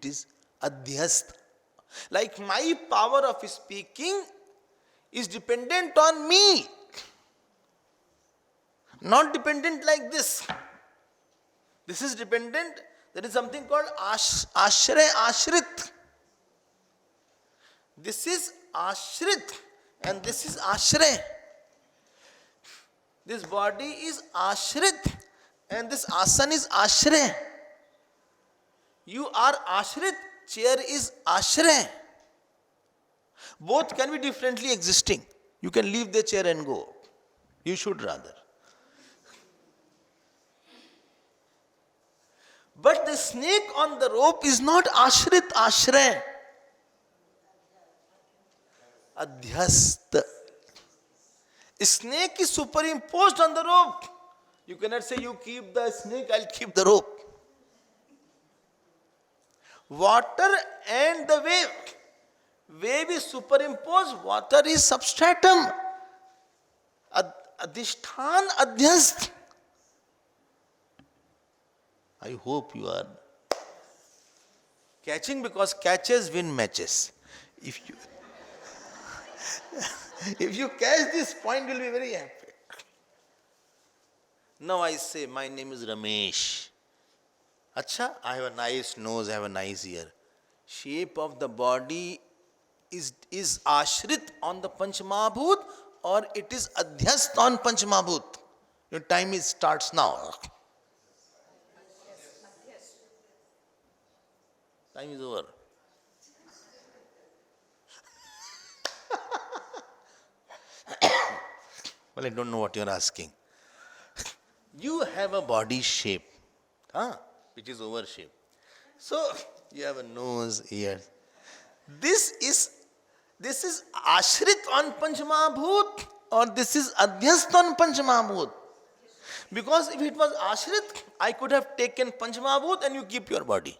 A: is adhyast. Like my power of speaking is dependent on me. Not dependent like this. This is dependent. There is something called ashray ashrit. This is ashrit and this is ashray. This body is ashrit and this asan is ashray. You are ashrit, chair is ashray. Both can be differently existing. You can leave the chair and go. You should rather. But the snake on the rope is not ashrit, ashray. Adhyast. Snake is superimposed on the rope. You cannot say you keep the snake, I'll keep the rope. Water and the wave. Wave is superimposed, water is substratum. Adhishthan adhyast. I hope you are catching, because catches win matches. If you catch this point, you'll be very happy. Now I say, my name is Ramesh. Acha, I have a nice nose, I have a nice ear. Shape of the body is ashrit on the Panchamahabhut, or it is adhyast on Panchamahabhut. Your time starts now. Time is over. Well, I don't know what you're asking. You have a body shape, which is over shape. So you have a nose, ears. This is ashrit on Panchamahabhut, or this is adhyast on Panchamahabhut. Because if it was ashrit, I could have taken Panchamahabhut and you keep your body.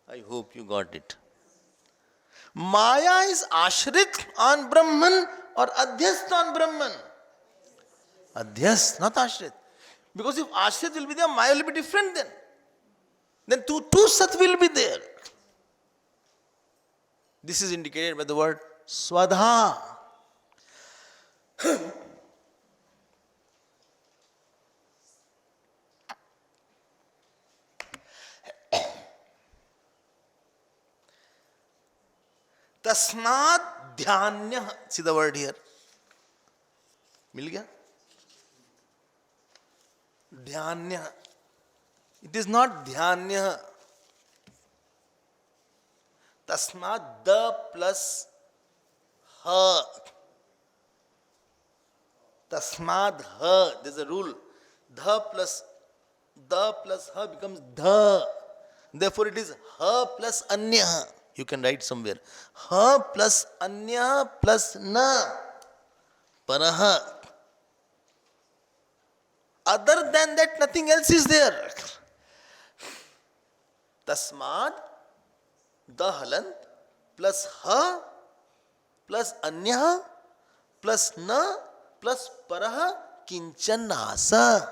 A: I hope you got it. Maya is ashrit on Brahman or adhyast on Brahman. Adhyast, not ashrit. Because if ashrit will be there, Maya will be different then. Then two sat will be there. This is indicated by the word swadha. Tasmad dhyanya. See the word here. Mil gaya? Dhyanya. It is not dhyanya. Tasmad da plus ha. Tasmad ha. There is a rule. Da plus ha becomes dha. Therefore it is ha plus anya. You can write somewhere. Ha plus anya plus na. Paraha. Other than that, nothing else is there. Tasmad, the halant, plus ha, plus anya, plus na, plus paraha, kinchanasa.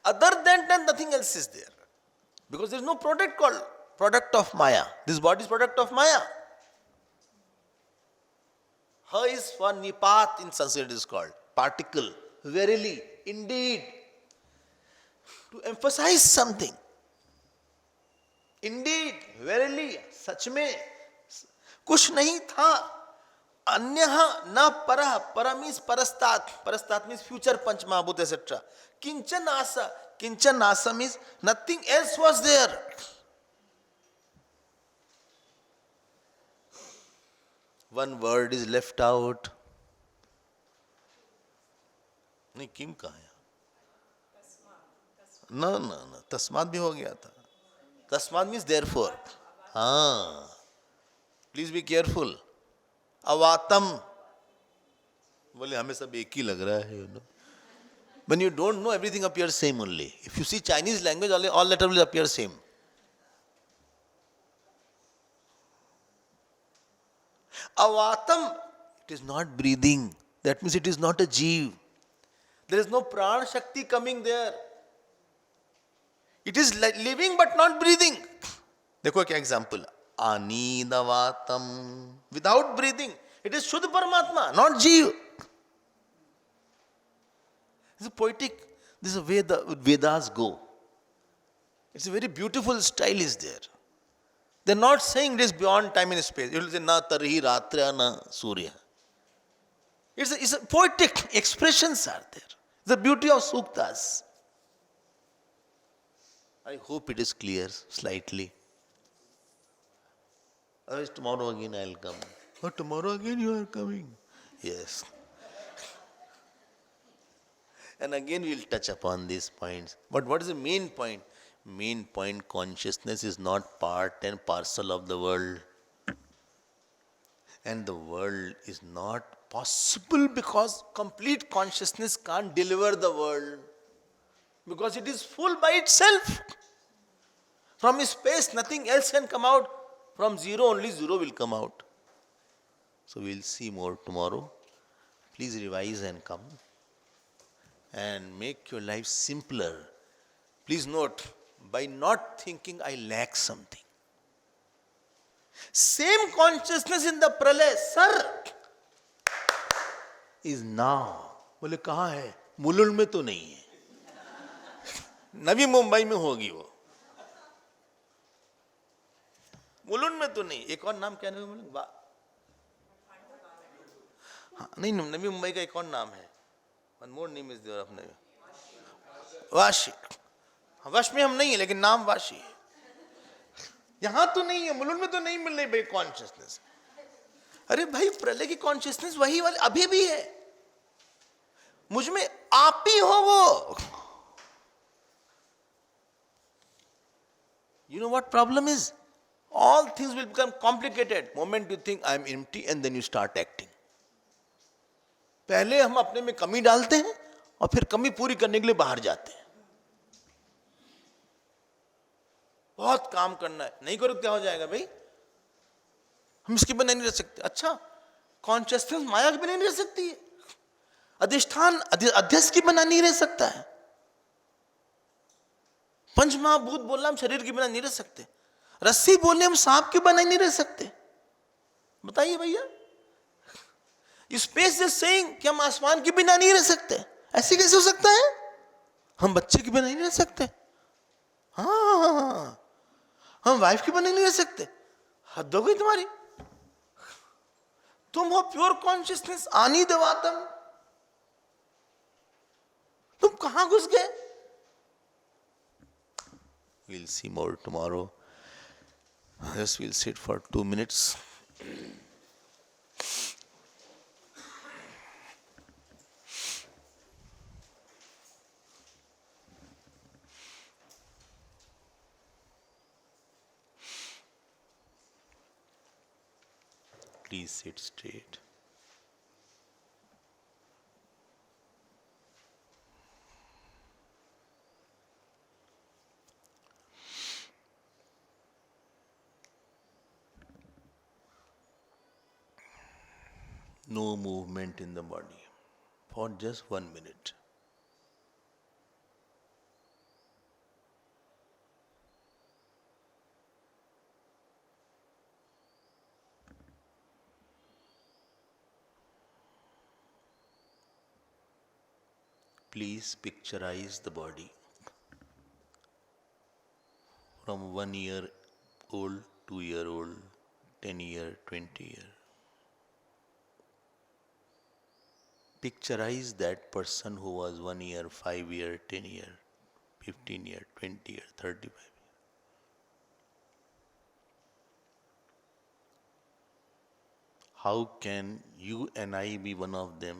A: Other than that, nothing else is there. Because there is no product called product of Maya. This body is product of Maya. Ha is for nipat in Sanskrit is called. Particle. Verily. Indeed. To emphasize something. Indeed. Verily. Sach mein. Kuch nahi tha. Anyaha na para. Para means parastat. Parastat means future Panchamahabhut, etc. Kinchanasa. Kinchanasa means nothing else was there. One word is left out. नहीं किम कहा है? No, no, no. तस्मात भी हो गया था. तस्मात means therefore. हाँ. Please be careful. अवातम. बोले हमें सब एक ही लग रहा है, you know. When you don't know, everything appears same only. If you see Chinese language, all letters will appear same. Avatam, it is not breathing. That means it is not a jeev. There is no pran shakti coming there. It is living but not breathing. देखो क्या example. Anidavatam. Without breathing. It is Shuddha Paramatma, not jeev. This is poetic. This is the way the Vedas go. It's a very beautiful style is there. They're not saying this beyond time and space. It will say, na tarhi ratra na surya. It's a poetic expressions are there. The beauty of Suktas. I hope it is clear slightly. Otherwise tomorrow again I'll come. Oh, tomorrow again you are coming. Yes. And again we'll touch upon these points. But what is the main point? Main point, consciousness is not part and parcel of the world. And the world is not possible because complete consciousness can't deliver the world. Because it is full by itself. From space, nothing else can come out. From zero, only zero will come out. So we'll see more tomorrow. Please revise and come. And make your life simpler. Please note, by not thinking I lack something. Same consciousness in the pralay, sir, is now. बोले कहाँ है? मुलुंड में तो नहीं है. नवी मुंबई में होगी वो. मुलुंड में तो नहीं. एक और नाम क्या है? हाँ, नहीं, नवी मुंबई का एक और नाम है. One more name is there अपने. वाशी. वश में हम नहीं है लेकिन नाम वाशी है. यहां तो नहीं है, मुलुंड में तो नहीं मिल रही भाई कॉन्शियसनेस. अरे भाई प्रलय की कॉन्शियसनेस वही वाली अभी भी है. मुझ में आप ही हो वो. You know what problem is? All things will become complicated. Moment you think I am empty and then you start acting. पहले हम अपने में कमी डालते हैं और फिर कमी पूरी करने के लिए बाहर जाते हैं. बहुत काम करना है, नहीं करो क्या हो जाएगा भाई. हम इसके बिना नहीं रह सकते. अच्छा, कॉन्शियसनेस माया के बिना नहीं रह सकती है. अधिष्ठान अध्यक्ष के बिना नहीं रह सकता है. पंचमहाभूत बोलना हम शरीर के बिना नहीं रह सकते. रस्सी बोलने हम सांप के बिना नहीं रह सकते. बताइए भैया. स्पेस इज सेइंग कि हम आसमान के बिना नहीं रह सकते. ऐसे कैसे हो सकता है? हम बच्चे के बिना नहीं रह सकते. हाँ, हम वाइफ के बिना नहीं रह सकते. हद हो गई तुम्हारी. तुम हो प्योर कॉन्शियसनेस. आनी दवातम. तुम कहां घुस गए? We'll see more tomorrow. Yes, we'll sit for 2 minutes. Please sit straight. No movement in the body for just 1 minute. Please picturize the body from 1 year old, 2 year old, 10 year, 20 year. Picturize that person who was 1 year, 5 year, 10 year, 15 year, 20 year, 35 year. How can you and I be one of them?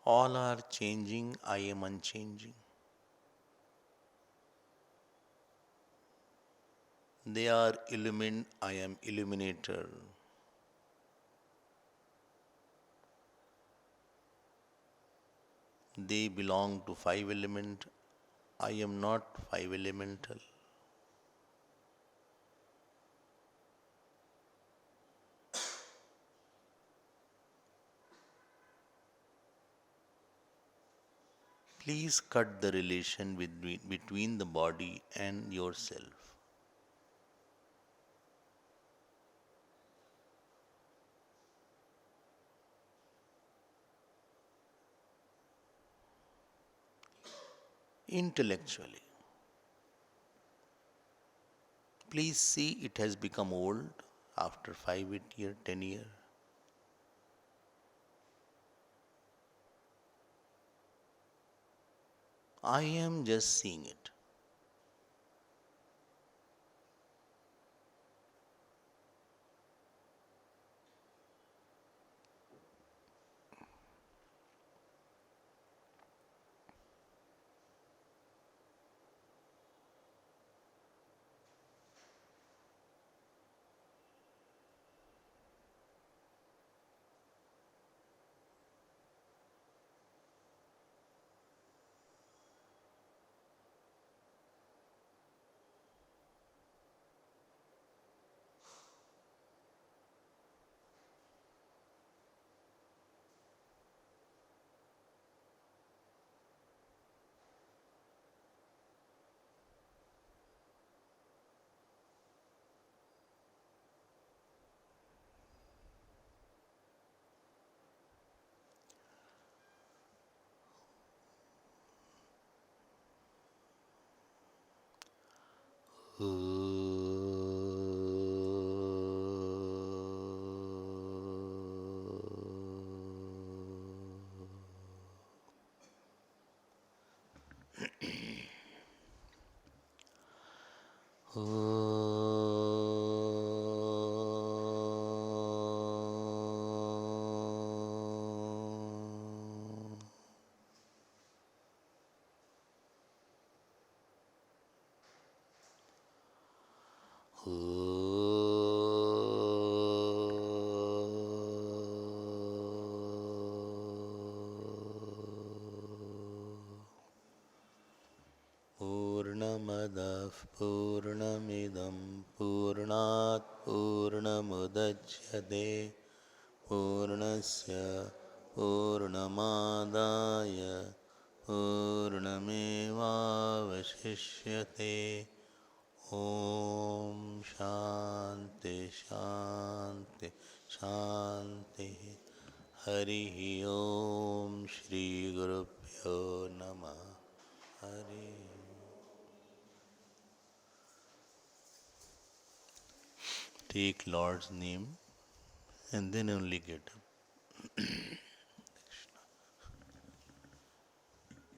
A: All are changing, I am unchanging. They are illumined, I am illuminator. They belong to five element, I am not five elemental. Please cut the relation between the body and yourself. Intellectually, please see it has become old after 5, 8 year, 10 year. I am just seeing it. Purnamadah Purnamidam Purnat Purnamudachyate Purnasya Purnamadaya Purnamevavashishyate Om Shanti Shanti Shanti Hari Om Shri Gurubhyo Namah Hari. Take Lord's name and then only get up.